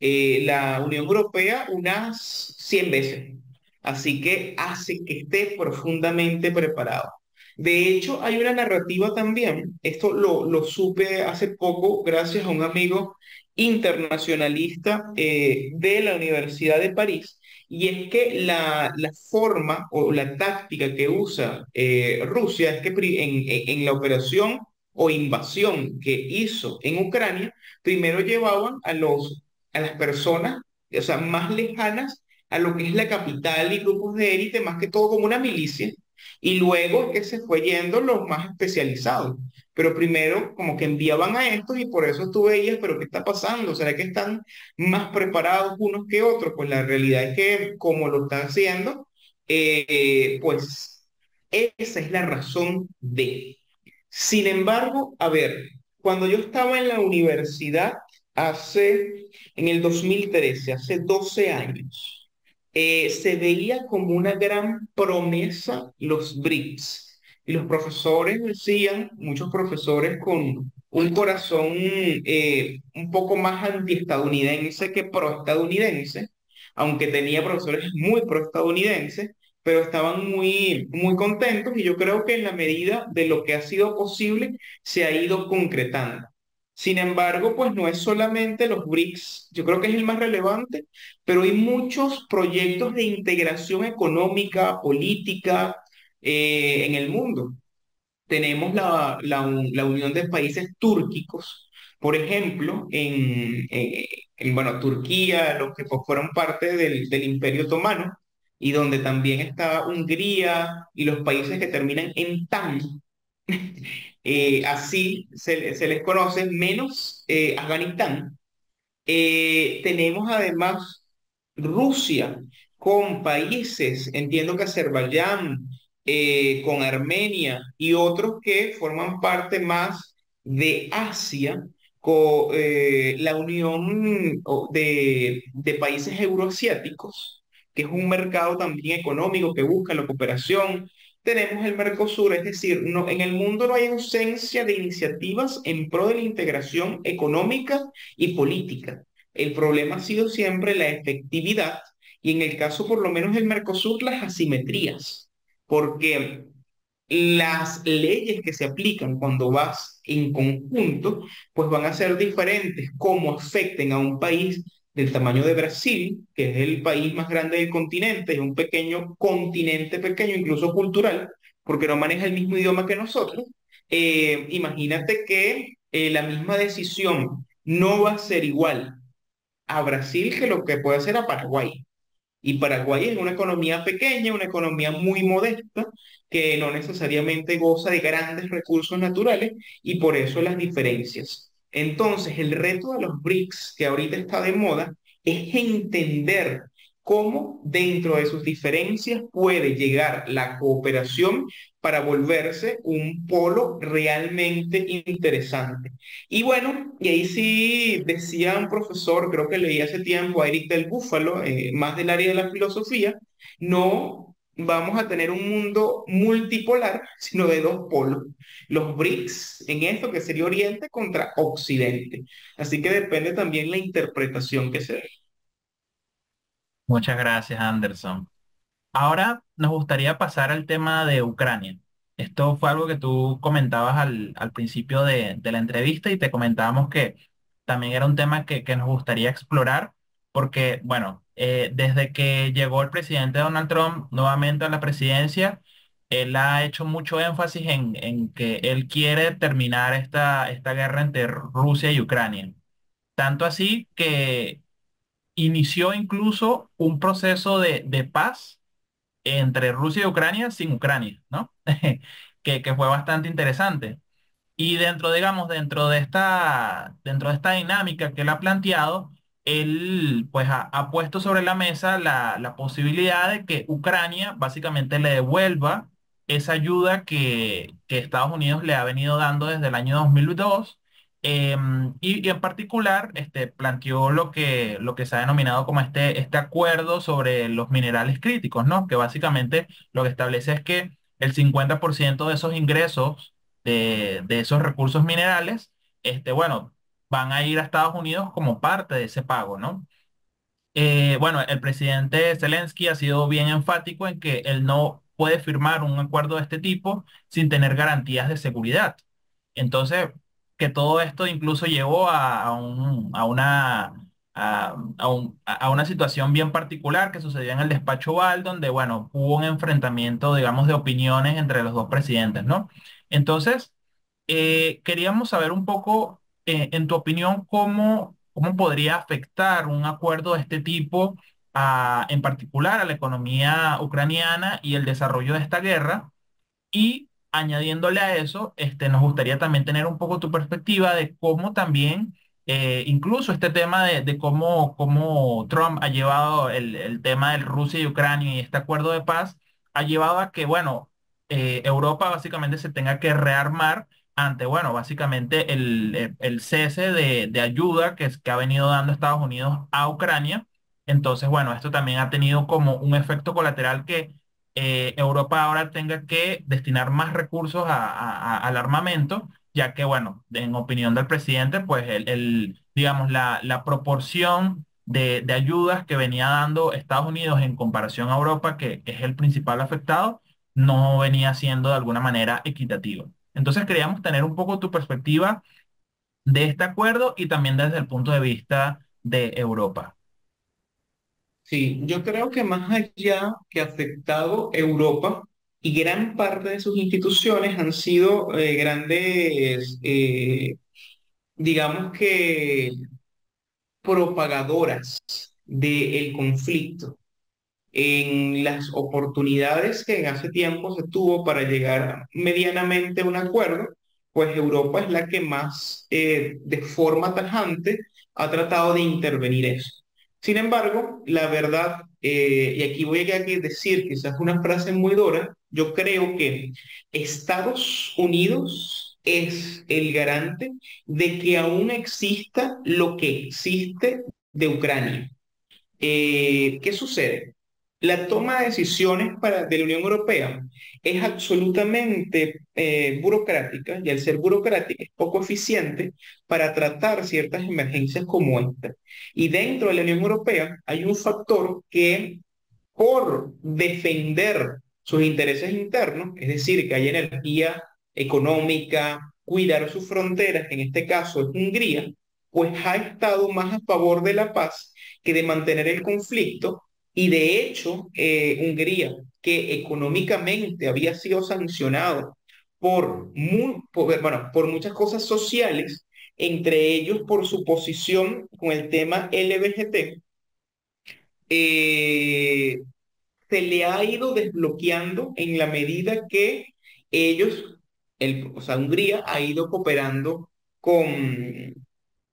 la Unión Europea unas 100 veces. Así que hace que esté profundamente preparado. De hecho, hay una narrativa también, esto lo supe hace poco gracias a un amigo internacionalista de la Universidad de París, y es que la forma o la táctica que usa Rusia es que en la operación o invasión que hizo en Ucrania, primero llevaban a las personas, o sea, más lejanas a lo que es la capital y grupos de élite, más que todo como una milicia, y luego es que se fue yendo los más especializados. Pero primero como que enviaban a estos y por eso tú veías, pero ¿qué está pasando? ¿Será que están más preparados unos que otros? Pues la realidad es que como lo están haciendo, pues esa es la razón de. Sin embargo, a ver, cuando yo estaba en la universidad, en el 2013, hace 12 años, se veía como una gran promesa los BRICS. Y los profesores decían, muchos profesores con un corazón un poco más antiestadounidense que proestadounidense, aunque tenía profesores muy proestadounidenses, pero estaban muy contentos y yo creo que en la medida de lo que ha sido posible se ha ido concretando. Sin embargo, pues no es solamente los BRICS, yo creo que es el más relevante, pero hay muchos proyectos de integración económica, política en el mundo. Tenemos la Unión de Países Túrquicos, por ejemplo, bueno, Turquía, los que pues, fueron parte del Imperio Otomano, y donde también está Hungría y los países que terminan en tan, así se les conoce, menos Afganistán. Tenemos además Rusia con países, entiendo que Azerbaiyán, con Armenia y otros que forman parte más de Asia, con la Unión de Países Euroasiáticos, que es un mercado también económico que busca la cooperación. Tenemos el Mercosur, es decir, no, en el mundo no hay ausencia de iniciativas en pro de la integración económica y política. El problema ha sido siempre la efectividad y en el caso por lo menos del Mercosur las asimetrías, porque las leyes que se aplican cuando vas en conjunto, pues van a ser diferentes, como afecten a un país del tamaño de Brasil, que es el país más grande del continente, es un pequeño continente pequeño, incluso cultural, porque no maneja el mismo idioma que nosotros. Imagínate que la misma decisión no va a ser igual a Brasil que lo que puede hacer a Paraguay. Y Paraguay es una economía pequeña, una economía muy modesta, que no necesariamente goza de grandes recursos naturales y por eso las diferencias. Entonces, el reto de los BRICS, que ahorita está de moda, es entender cómo dentro de sus diferencias puede llegar la cooperación para volverse un polo realmente interesante. Y bueno, y ahí sí decía un profesor, creo que leí hace tiempo, a Eric del Búfalo, más del área de la filosofía, no vamos a tener un mundo multipolar, sino de dos polos. Los BRICS en esto que sería Oriente contra Occidente. Así que depende también la interpretación que se dé. Muchas gracias, Anderson. Ahora nos gustaría pasar al tema de Ucrania. Esto fue algo que tú comentabas al principio de la entrevista y te comentábamos que también era un tema que nos gustaría explorar porque, bueno, desde que llegó el presidente Donald Trump nuevamente a la presidencia, él ha hecho mucho énfasis en que él quiere terminar esta guerra entre Rusia y Ucrania. Tanto así que inició incluso un proceso de paz entre Rusia y Ucrania sin Ucrania, ¿no? Que fue bastante interesante. Y dentro, digamos, dentro de esta dinámica que él ha planteado, él pues ha puesto sobre la mesa la posibilidad de que Ucrania básicamente le devuelva esa ayuda que Estados Unidos le ha venido dando desde el año 2002. Y en particular planteó lo que se ha denominado como este acuerdo sobre los minerales críticos, ¿no? Que básicamente lo que establece es que el 50% de esos ingresos de esos recursos minerales, bueno, van a ir a Estados Unidos como parte de ese pago, ¿no? Bueno, el presidente Zelensky ha sido bien enfático en que él no puede firmar un acuerdo de este tipo sin tener garantías de seguridad. Entonces, que todo esto incluso llevó a una situación bien particular que sucedió en el despacho Oval, donde, bueno, hubo un enfrentamiento, digamos, de opiniones entre los dos presidentes, ¿no? Entonces, queríamos saber un poco, en tu opinión, cómo podría afectar un acuerdo de este tipo en particular a la economía ucraniana y el desarrollo de esta guerra. Y añadiéndole a eso, nos gustaría también tener un poco tu perspectiva de cómo también, incluso este tema de cómo Trump ha llevado el tema de Rusia y Ucrania y este acuerdo de paz, ha llevado a que, bueno, Europa básicamente se tenga que rearmar ante, bueno, básicamente el cese de ayuda que ha venido dando Estados Unidos a Ucrania. Entonces, bueno, esto también ha tenido como un efecto colateral que Europa ahora tenga que destinar más recursos al armamento, ya que, bueno, en opinión del presidente, pues digamos, la proporción de ayudas que venía dando Estados Unidos en comparación a Europa, que es el principal afectado, no venía siendo de alguna manera equitativa. Entonces queríamos tener un poco tu perspectiva de este acuerdo y también desde el punto de vista de Europa. Sí, yo creo que más allá que ha afectado Europa y gran parte de sus instituciones han sido grandes, digamos que propagadoras del conflicto en las oportunidades que en hace tiempo se tuvo para llegar medianamente a un acuerdo, pues Europa es la que más de forma tajante ha tratado de intervenir eso. Sin embargo, la verdad, y aquí voy a decir quizás una frase muy dura, yo creo que Estados Unidos es el garante de que aún exista lo que existe de Ucrania. ¿Qué sucede? La toma de decisiones de la Unión Europea es absolutamente burocrática y al ser burocrática es poco eficiente para tratar ciertas emergencias como esta. Y dentro de la Unión Europea hay un factor que por defender sus intereses internos, es decir, que hay energía económica, cuidar sus fronteras, en este caso es Hungría, pues ha estado más a favor de la paz que de mantener el conflicto. Y de hecho, Hungría, que económicamente había sido sancionado por muchas cosas sociales, entre ellos por su posición con el tema LBGT, eh, se le ha ido desbloqueando en la medida que ellos, o sea, Hungría ha ido cooperando con,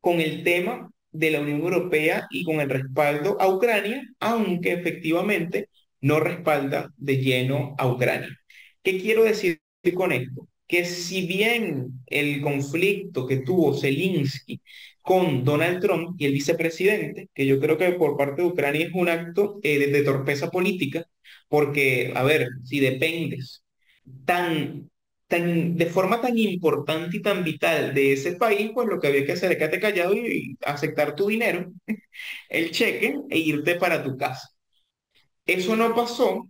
con el tema de la Unión Europea y con el respaldo a Ucrania, aunque efectivamente no respalda de lleno a Ucrania. ¿Qué quiero decir con esto? Que si bien el conflicto que tuvo Zelensky con Donald Trump y el vicepresidente, que yo creo que por parte de Ucrania es un acto de torpeza política, porque, a ver, si dependes tan, de forma tan importante y tan vital de ese país, pues lo que había que hacer es quedarte callado y aceptar tu dinero, el cheque, e irte para tu casa. Eso no pasó,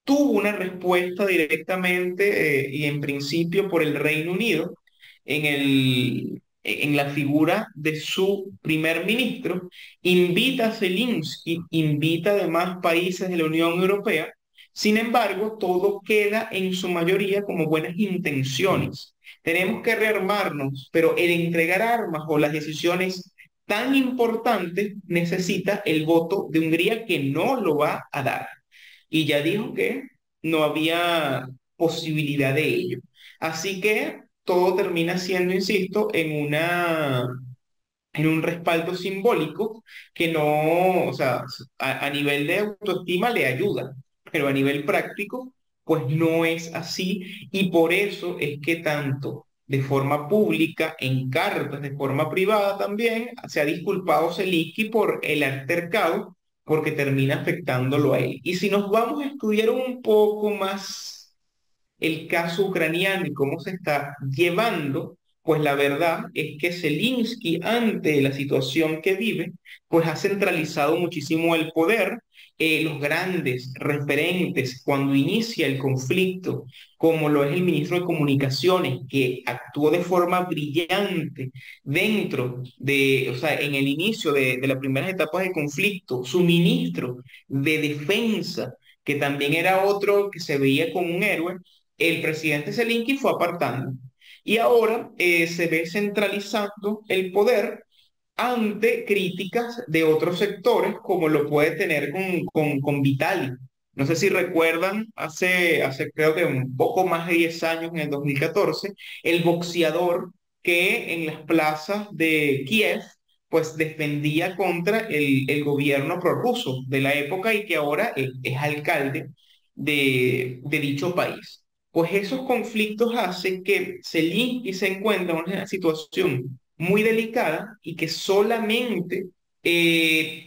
tuvo una respuesta directamente y en principio por el Reino Unido en la figura de su primer ministro, invita a Zelensky, invita además países de la Unión Europea. Sin embargo, todo queda en su mayoría como buenas intenciones. Tenemos que rearmarnos, pero el entregar armas o las decisiones tan importantes necesita el voto de Hungría que no lo va a dar. y ya dijo que no había posibilidad de ello. Así que todo termina siendo, insisto, en un respaldo simbólico que no, o sea, a nivel de autoestima le ayuda, pero a nivel práctico, pues no es así y por eso es que tanto de forma pública, en cartas, de forma privada también, se ha disculpado Zelensky por el altercado, porque termina afectándolo a él. Y si nos vamos a estudiar un poco más el caso ucraniano y cómo se está llevando, pues la verdad es que Zelensky, ante la situación que vive, pues ha centralizado muchísimo el poder. Los grandes referentes cuando inicia el conflicto, como lo es el ministro de Comunicaciones, que actuó de forma brillante dentro de, o sea, en el inicio de las primeras etapas del conflicto, su ministro de Defensa, que también era otro que se veía como un héroe, el presidente Zelensky fue apartando. Y ahora se ve centralizando el poder ante críticas de otros sectores, como lo puede tener con Vitali. No sé si recuerdan, hace creo que un poco más de 10 años, en el 2014, el boxeador que en las plazas de Kiev, pues defendía contra el gobierno prorruso de la época y que ahora es alcalde de dicho país. Pues esos conflictos hacen que Zelensky se encuentre en una situación muy delicada y que solamente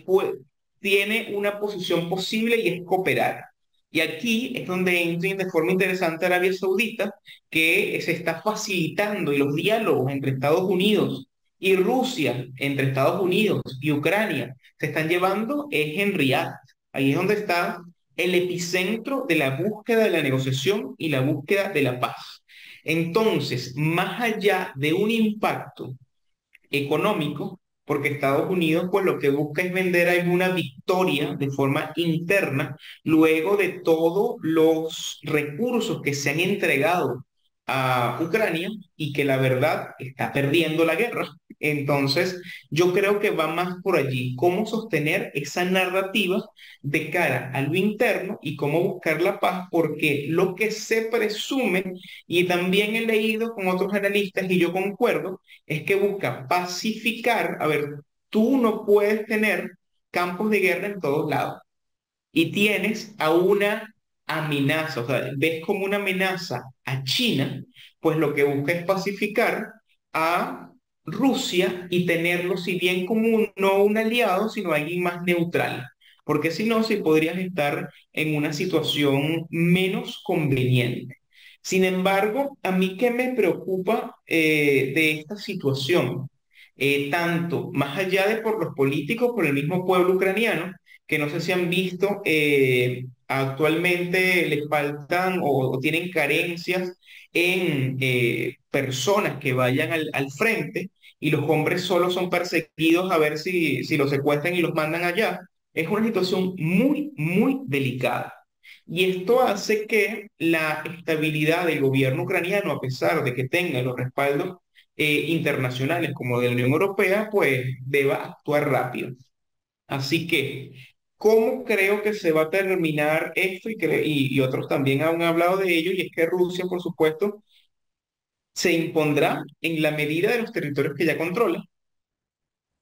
pues, tiene una posición posible y es cooperar. Y aquí es donde entra de forma interesante Arabia Saudita, que se está facilitando y los diálogos entre Estados Unidos y Rusia, entre Estados Unidos y Ucrania, se están llevando es en Riyadh. Ahí es donde está el epicentro de la búsqueda de la negociación y la búsqueda de la paz. Entonces, más allá de un impacto económico, porque Estados Unidos pues lo que busca es vender alguna victoria de forma interna luego de todos los recursos que se han entregado a Ucrania y que la verdad está perdiendo la guerra. Entonces, yo creo que va más por allí, cómo sostener esa narrativa de cara a lo interno y cómo buscar la paz, porque lo que se presume, y también he leído con otros analistas y yo concuerdo, es que busca pacificar. A ver, tú no puedes tener campos de guerra en todos lados y tienes a una amenaza, o sea, ves como una amenaza a China, pues lo que busca es pacificar a Rusia y tenerlo, si bien como no un aliado, sino alguien más neutral. Porque si no, sí podrías estar en una situación menos conveniente. Sin embargo, a mí qué me preocupa de esta situación, tanto más allá de por los políticos, por el mismo pueblo ucraniano, que no sé si han visto, actualmente les faltan o tienen carencias en personas que vayan al frente y los hombres solo son perseguidos a ver si los secuestran y los mandan allá. Es una situación muy, muy delicada. Y esto hace que la estabilidad del gobierno ucraniano, a pesar de que tenga los respaldos internacionales como de la Unión Europea, pues deba actuar rápido. Así que, ¿cómo creo que se va a terminar esto? Y otros también han hablado de ello, y es que Rusia, por supuesto, se impondrá en la medida de los territorios que ya controla.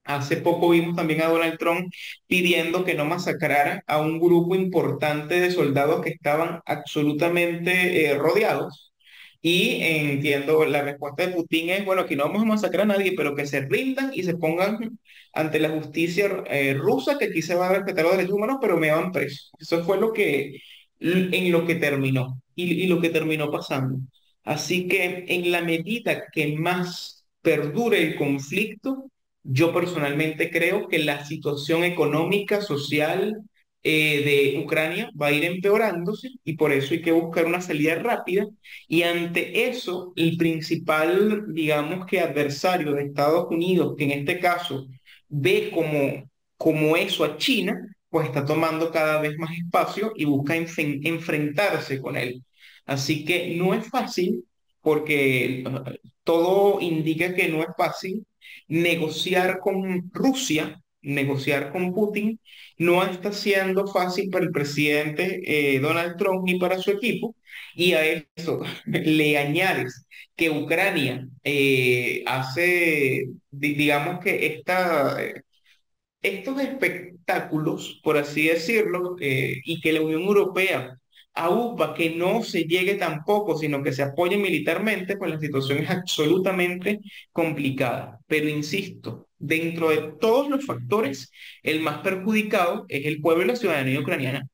Hace poco vimos también a Donald Trump pidiendo que no masacrara a un grupo importante de soldados que estaban absolutamente rodeados. Y entiendo, la respuesta de Putin es, bueno, aquí no vamos a masacrar a nadie, pero que se rindan y se pongan ante la justicia rusa, que aquí se va a respetar los derechos humanos, pero me van presos. Eso fue en lo que terminó y lo que terminó pasando. Así que en la medida que más perdure el conflicto, yo personalmente creo que la situación económica, social de Ucrania va a ir empeorándose y por eso hay que buscar una salida rápida. Y ante eso, el principal, digamos que adversario de Estados Unidos, que en este caso ve como eso a China, pues está tomando cada vez más espacio y busca enfrentarse con él. Así que no es fácil porque todo indica que no es fácil negociar con Rusia negociar con Putin no está siendo fácil para el presidente Donald Trump ni para su equipo. Y a eso le añades que Ucrania hace, digamos que estos espectáculos, por así decirlo, y que la Unión Europea aupa que no se llegue tampoco, sino que se apoye militarmente, pues la situación es absolutamente complicada. Pero insisto, dentro de todos los factores, el más perjudicado es el pueblo y la ciudadanía ucraniana.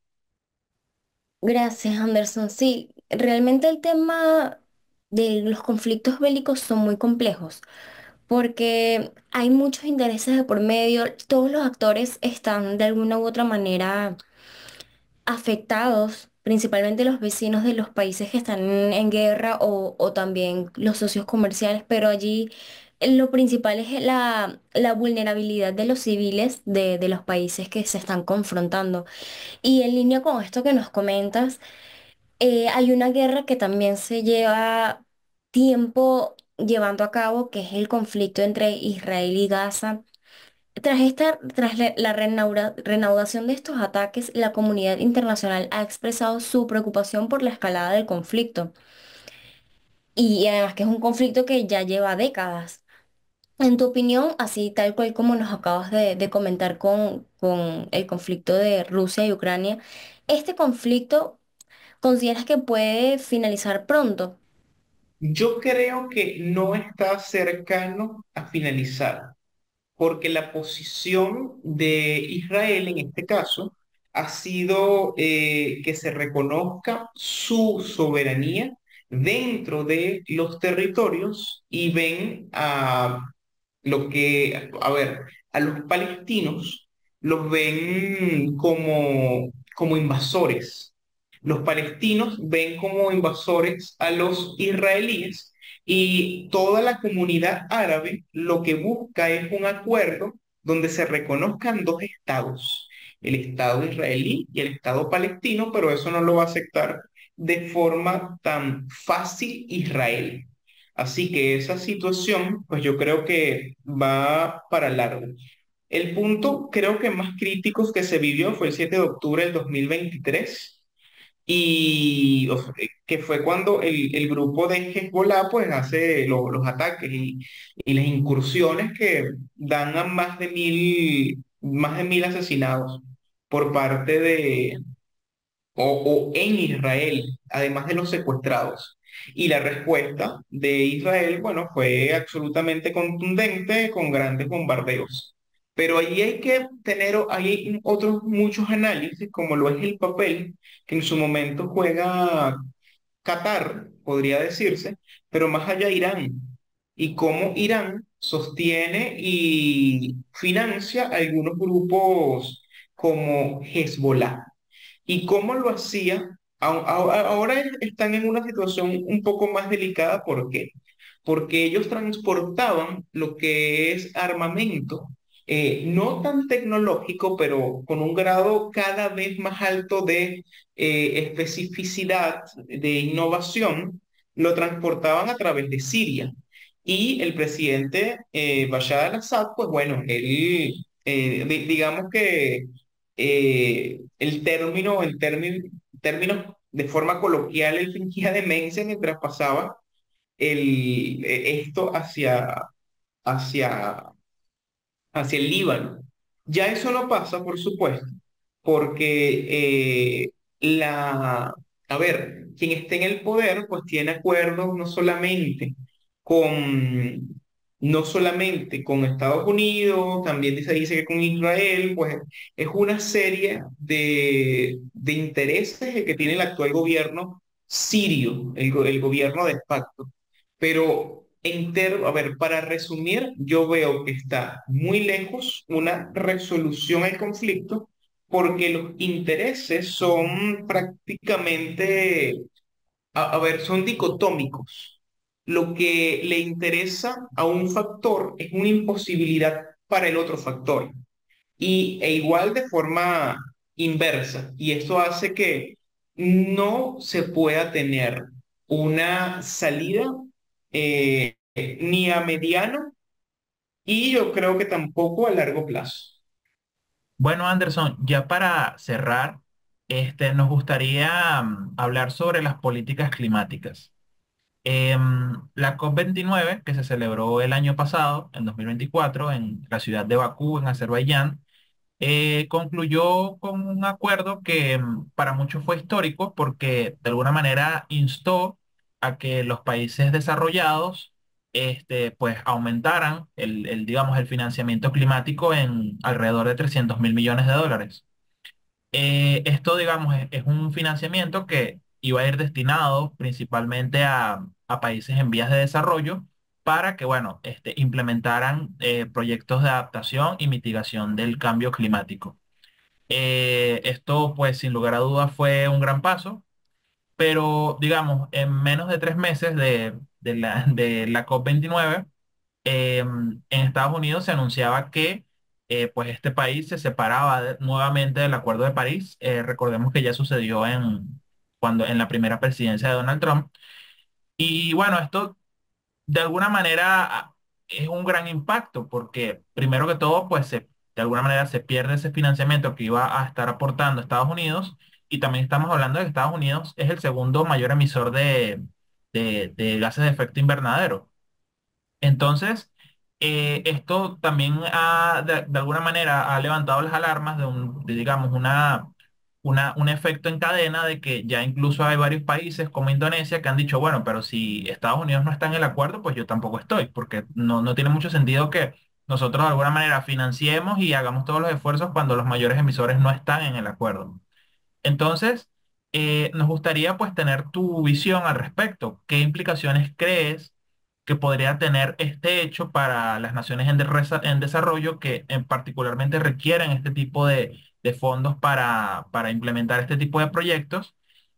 Gracias, Anderson. Sí, realmente el tema de los conflictos bélicos son muy complejos porque hay muchos intereses de por medio, todos los actores están de alguna u otra manera afectados, principalmente los vecinos de los países que están en guerra o también los socios comerciales, pero allí lo principal es la vulnerabilidad de los civiles de los países que se están confrontando. Y en línea con esto que nos comentas, hay una guerra que también se lleva tiempo llevando a cabo, que es el conflicto entre Israel y Gaza. Tras la reanudación de estos ataques, la comunidad internacional ha expresado su preocupación por la escalada del conflicto y además que es un conflicto que ya lleva décadas. En tu opinión, así tal cual como nos acabas de comentar con el conflicto de Rusia y Ucrania, ¿este conflicto consideras que puede finalizar pronto? Yo creo que no está cercano a finalizar, porque la posición de Israel en este caso ha sido que se reconozca su soberanía dentro de los territorios y ven a ver, a los palestinos los ven como invasores. Los palestinos ven como invasores a los israelíes y toda la comunidad árabe lo que busca es un acuerdo donde se reconozcan dos estados, el Estado israelí y el Estado palestino, pero eso no lo va a aceptar de forma tan fácil Israel. Así que esa situación, pues yo creo que va para largo. El punto, creo que más crítico que se vivió fue el 7 de octubre del 2023 que fue cuando el grupo de Hezbollah pues hace los ataques y las incursiones que dan a más de mil asesinados por parte o en Israel, además de los secuestrados. Y la respuesta de Israel, bueno, fue absolutamente contundente con grandes bombardeos. Pero ahí hay otros muchos análisis, como lo es el papel que en su momento juega Qatar, podría decirse, pero más allá Irán, y cómo Irán sostiene y financia algunos grupos como Hezbollah. ¿Y cómo lo hacía? Ahora están en una situación un poco más delicada. ¿Por qué? Porque ellos transportaban lo que es armamento, no tan tecnológico, pero con un grado cada vez más alto de especificidad, de innovación, lo transportaban a través de Siria. Y el presidente Bashar al-Assad, pues bueno, él, digamos que términos de forma coloquial, él fingía demencia mientras pasaba esto hacia, hacia el Líbano. Ya eso no pasa, por supuesto, porque a ver, quien esté en el poder, pues tiene acuerdos con, no solamente con Estados Unidos, también se dice que con Israel, pues es una serie de intereses que tiene el actual gobierno sirio, el gobierno de facto. Pero a ver, para resumir, yo veo que está muy lejos una resolución al conflicto porque los intereses son prácticamente, a ver, son dicotómicos. Lo que le interesa a un factor es una imposibilidad para el otro factor e igual de forma inversa. Y esto hace que no se pueda tener una salida ni a mediano y yo creo que tampoco a largo plazo. Bueno, Anderson, ya para cerrar, nos gustaría hablar sobre las políticas climáticas. La COP29, que se celebró el año pasado, en 2024, en la ciudad de Bakú, en Azerbaiyán, concluyó con un acuerdo que para muchos fue histórico porque de alguna manera instó a que los países desarrollados pues aumentaran digamos, el financiamiento climático en alrededor de 300.000 millones de dólares. Esto, digamos, es un financiamiento que iba a ir destinado principalmente a países en vías de desarrollo para que, bueno, implementaran proyectos de adaptación y mitigación del cambio climático. Esto, pues, sin lugar a dudas, fue un gran paso, pero, digamos, en menos de 3 meses de la COP29, en Estados Unidos se anunciaba que pues este país se separaba nuevamente del Acuerdo de París. Recordemos que ya sucedió en la primera presidencia de Donald Trump. Y bueno, esto de alguna manera es un gran impacto porque primero que todo, pues de alguna manera se pierde ese financiamiento que iba a estar aportando Estados Unidos, y también estamos hablando de que Estados Unidos es el segundo mayor emisor de gases de efecto invernadero. Entonces, esto también de alguna manera ha levantado las alarmas digamos, un efecto en cadena de que ya incluso hay varios países como Indonesia que han dicho, bueno, pero si Estados Unidos no está en el acuerdo, pues yo tampoco estoy, porque no tiene mucho sentido que nosotros de alguna manera financiemos y hagamos todos los esfuerzos cuando los mayores emisores no están en el acuerdo. Entonces, nos gustaría pues tener tu visión al respecto. ¿Qué implicaciones crees que podría tener este hecho para las naciones en desarrollo que particularmente requieren este tipo de fondos para implementar este tipo de proyectos?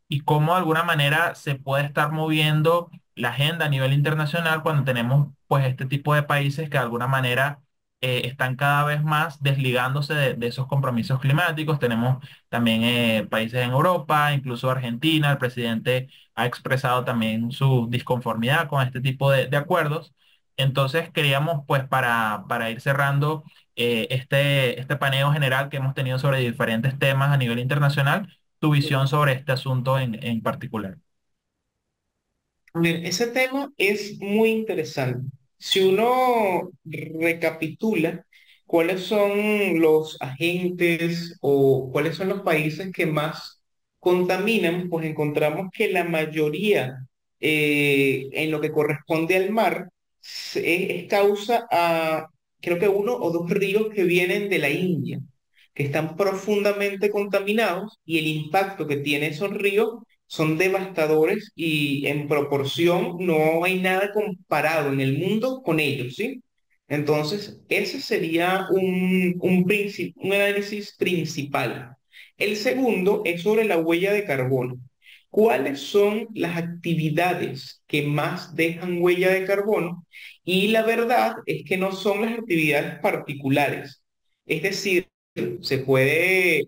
Y cómo de alguna manera se puede estar moviendo la agenda a nivel internacional cuando tenemos pues este tipo de países que de alguna manera están cada vez más desligándose de esos compromisos climáticos. Tenemos también países en Europa, incluso Argentina. El presidente ha expresado también su disconformidad con este tipo de acuerdos. Entonces queríamos, pues, para ir cerrando este paneo general que hemos tenido sobre diferentes temas a nivel internacional, tu visión sobre este asunto en particular. A ver, ese tema es muy interesante. Si uno recapitula cuáles son los agentes o cuáles son los países que más contaminan, pues encontramos que la mayoría en lo que corresponde al mar es causa a, creo que uno o dos ríos que vienen de la India, que están profundamente contaminados y el impacto que tienen esos ríos son devastadores y en proporción no hay nada comparado en el mundo con ellos, ¿sí? Entonces, ese sería un análisis principal. El segundo es sobre la huella de carbono. ¿Cuáles son las actividades que más dejan huella de carbono? Y la verdad es que no son las actividades particulares. Es decir, se puede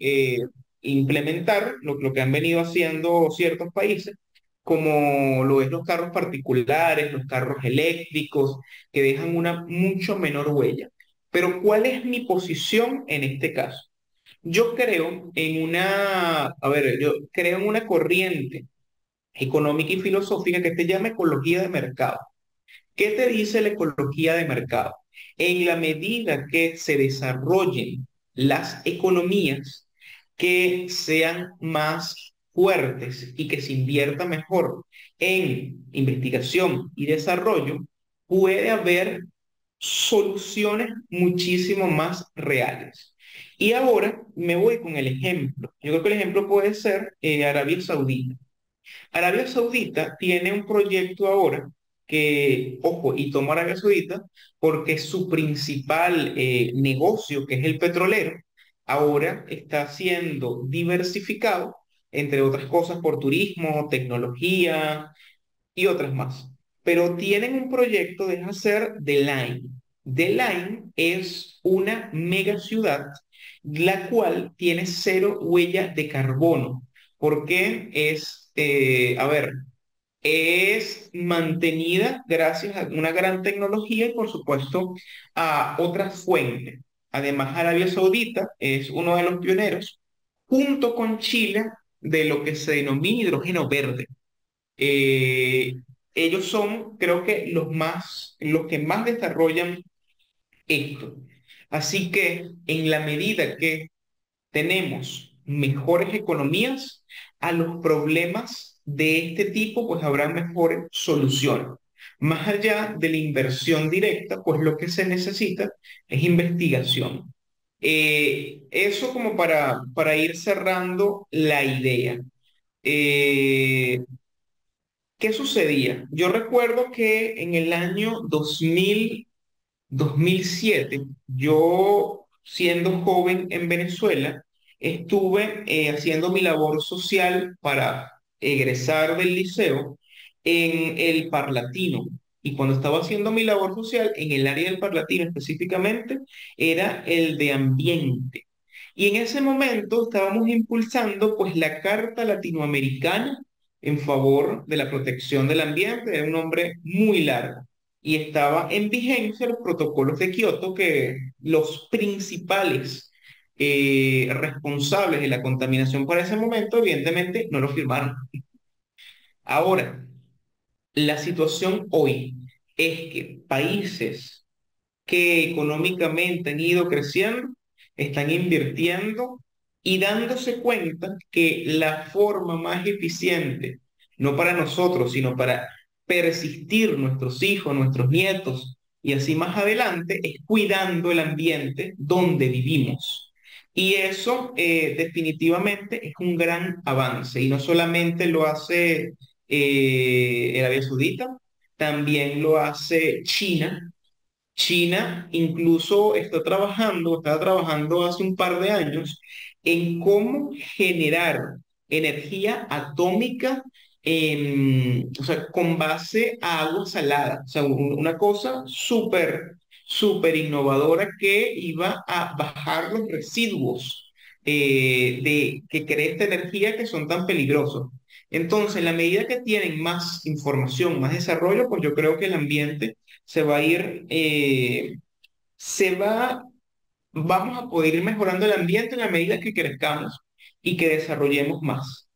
implementar lo que han venido haciendo ciertos países, como lo es los carros particulares, los carros eléctricos, que dejan una mucho menor huella. Pero ¿cuál es mi posición en este caso? Yo creo en yo creo en una corriente económica y filosófica que se llama ecología de mercado. ¿Qué te dice la ecología de mercado? En la medida que se desarrollen las economías que sean más fuertes y que se invierta mejor en investigación y desarrollo, puede haber soluciones muchísimo más reales. Y ahora me voy con el ejemplo. Yo creo que el ejemplo puede ser Arabia Saudita. Arabia Saudita tiene un proyecto ahora que, ojo, y tomo Arabia Saudita porque su principal negocio, que es el petrolero, ahora está siendo diversificado, entre otras cosas, por turismo, tecnología y otras más. Pero tienen un proyecto de hacer The Line. The Line es una mega ciudad, la cual tiene cero huella de carbono, porque es mantenida gracias a una gran tecnología y por supuesto a otras fuentes. Además, Arabia Saudita es uno de los pioneros, junto con Chile, de lo que se denomina hidrógeno verde. Eh, Ellos son, creo que, los que más desarrollan esto. Así que en la medida que tenemos mejores economías, a los problemas de este tipo, pues habrá mejores soluciones. Más allá de la inversión directa, pues lo que se necesita es investigación. Eso como para ir cerrando la idea. Eh, ¿Qué sucedía? Yo recuerdo que en el año 2007, yo siendo joven en Venezuela, estuve haciendo mi labor social para egresar del liceo en el Parlatino. Y cuando estaba haciendo mi labor social en el área del Parlatino específicamente, era el de ambiente. Y en ese momento estábamos impulsando pues la Carta Latinoamericana en favor de la protección del ambiente, era un nombre muy largo y estaba en vigencia los protocolos de Kioto que los principales responsables de la contaminación para ese momento, evidentemente, no lo firmaron. Ahora, la situación hoy es que países que económicamente han ido creciendo, están invirtiendo y dándose cuenta que la forma más eficiente, no para nosotros, sino para persistir nuestros hijos, nuestros nietos y así más adelante, es cuidando el ambiente donde vivimos. Y eso definitivamente es un gran avance y no solamente lo hace Arabia Saudita, también lo hace China. China incluso estaba trabajando hace un par de años en cómo generar energía atómica o sea, con base a agua salada. O sea, una cosa súper innovadora que iba a bajar los residuos que crea esta energía que son tan peligrosos. Entonces, en la medida que tienen más información, más desarrollo, pues yo creo que el ambiente se va a ir, se va, vamos a poder ir mejorando el ambiente en la medida que crezcamos y que desarrollemos más.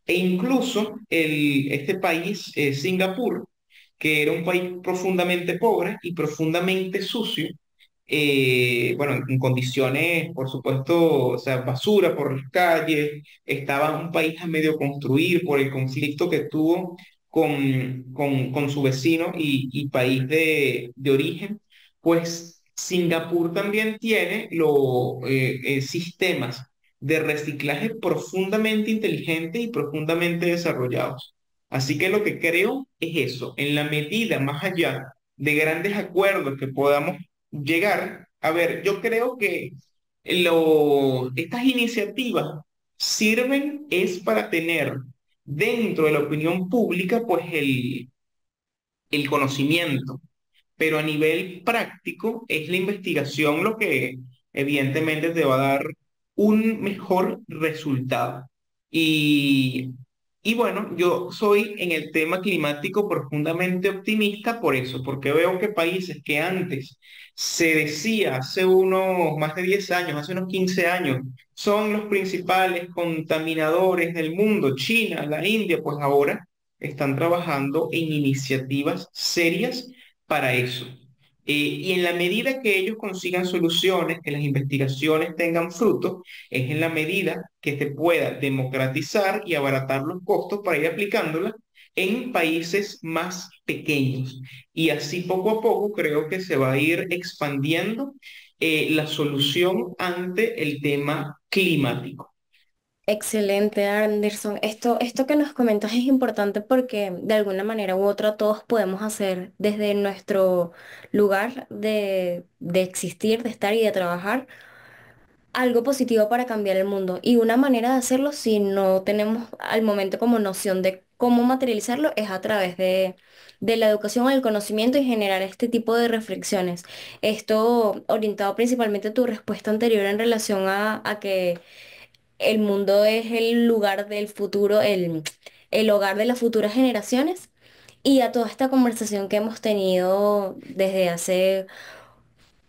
E incluso este país, Singapur, que era un país profundamente pobre y profundamente sucio, bueno, en condiciones, por supuesto, o sea, basura por las calles, estaba un país a medio construir por el conflicto que tuvo con su vecino y país de origen, pues Singapur también tiene sistemas de reciclaje profundamente inteligentes y profundamente desarrollados. Así que lo que creo es eso, en la medida más allá de grandes acuerdos que podamos llegar. A ver, yo creo que estas iniciativas sirven es para tener dentro de la opinión pública pues el conocimiento, pero a nivel práctico es la investigación lo que evidentemente te va a dar un mejor resultado. Y, y bueno, yo soy en el tema climático profundamente optimista por eso, porque veo que países que antes se decía hace unos más de 10 años, hace unos 15 años, son los principales contaminadores del mundo, China, la India, pues ahora están trabajando en iniciativas serias para eso. Y en la medida que ellos consigan soluciones, que las investigaciones tengan fruto, es en la medida que se pueda democratizar y abaratar los costos para ir aplicándolas en países más pequeños. Y así poco a poco creo que se va a ir expandiendo la solución ante el tema climático. Excelente, Anderson. Esto que nos comentas es importante porque de alguna manera u otra todos podemos hacer desde nuestro lugar de existir, de estar y de trabajar algo positivo para cambiar el mundo. Y una manera de hacerlo, si no tenemos al momento como noción de cómo materializarlo, es a través de la educación, el conocimiento y generar este tipo de reflexiones. Esto orientado principalmente a tu respuesta anterior en relación a que el mundo es el lugar del futuro, el hogar de las futuras generaciones. Y a toda esta conversación que hemos tenido desde hace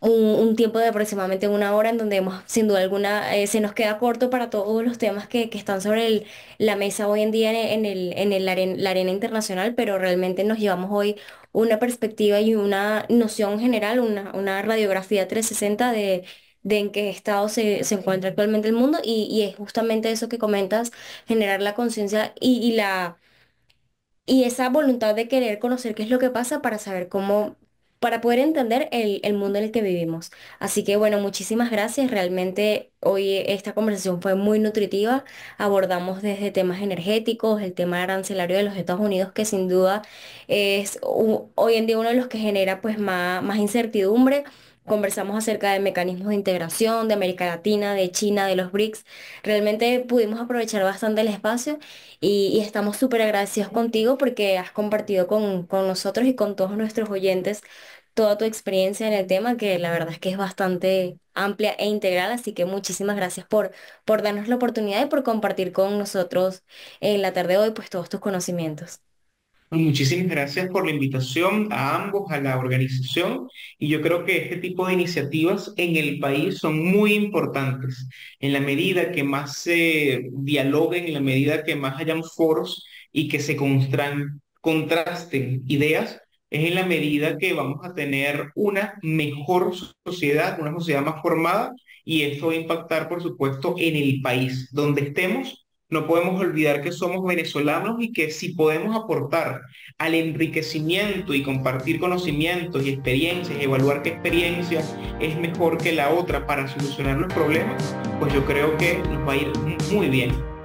un tiempo de aproximadamente una hora en donde hemos, sin duda alguna, se nos queda corto para todos los temas que están sobre la mesa hoy en día la arena internacional, pero realmente nos llevamos hoy una perspectiva y una noción general, una radiografía 360 de en qué estado se encuentra actualmente el mundo y es justamente eso que comentas, generar la conciencia y esa voluntad de querer conocer qué es lo que pasa para saber cómo, para poder entender el mundo en el que vivimos. Así que bueno, muchísimas gracias. Realmente hoy esta conversación fue muy nutritiva. Abordamos desde temas energéticos, el tema arancelario de los Estados Unidos, que sin duda es hoy en día uno de los que genera pues más incertidumbre. Conversamos acerca de mecanismos de integración de América Latina, de China, de los BRICS. Realmente pudimos aprovechar bastante el espacio y estamos súper agradecidos contigo porque has compartido con nosotros y con todos nuestros oyentes toda tu experiencia en el tema, que la verdad es que es bastante amplia e integral, así que muchísimas gracias por darnos la oportunidad y por compartir con nosotros en la tarde de hoy pues todos tus conocimientos. Pues muchísimas gracias por la invitación a ambos, a la organización, y yo creo que este tipo de iniciativas en el país son muy importantes. En la medida que más se dialoguen, en la medida que más hayan foros y que se contrasten ideas, es en la medida que vamos a tener una mejor sociedad, una sociedad más formada, y esto va a impactar, por supuesto, en el país donde estemos. No podemos olvidar que somos venezolanos y que si podemos aportar al enriquecimiento y compartir conocimientos y experiencias, evaluar qué experiencia es mejor que la otra para solucionar los problemas, pues yo creo que nos va a ir muy bien.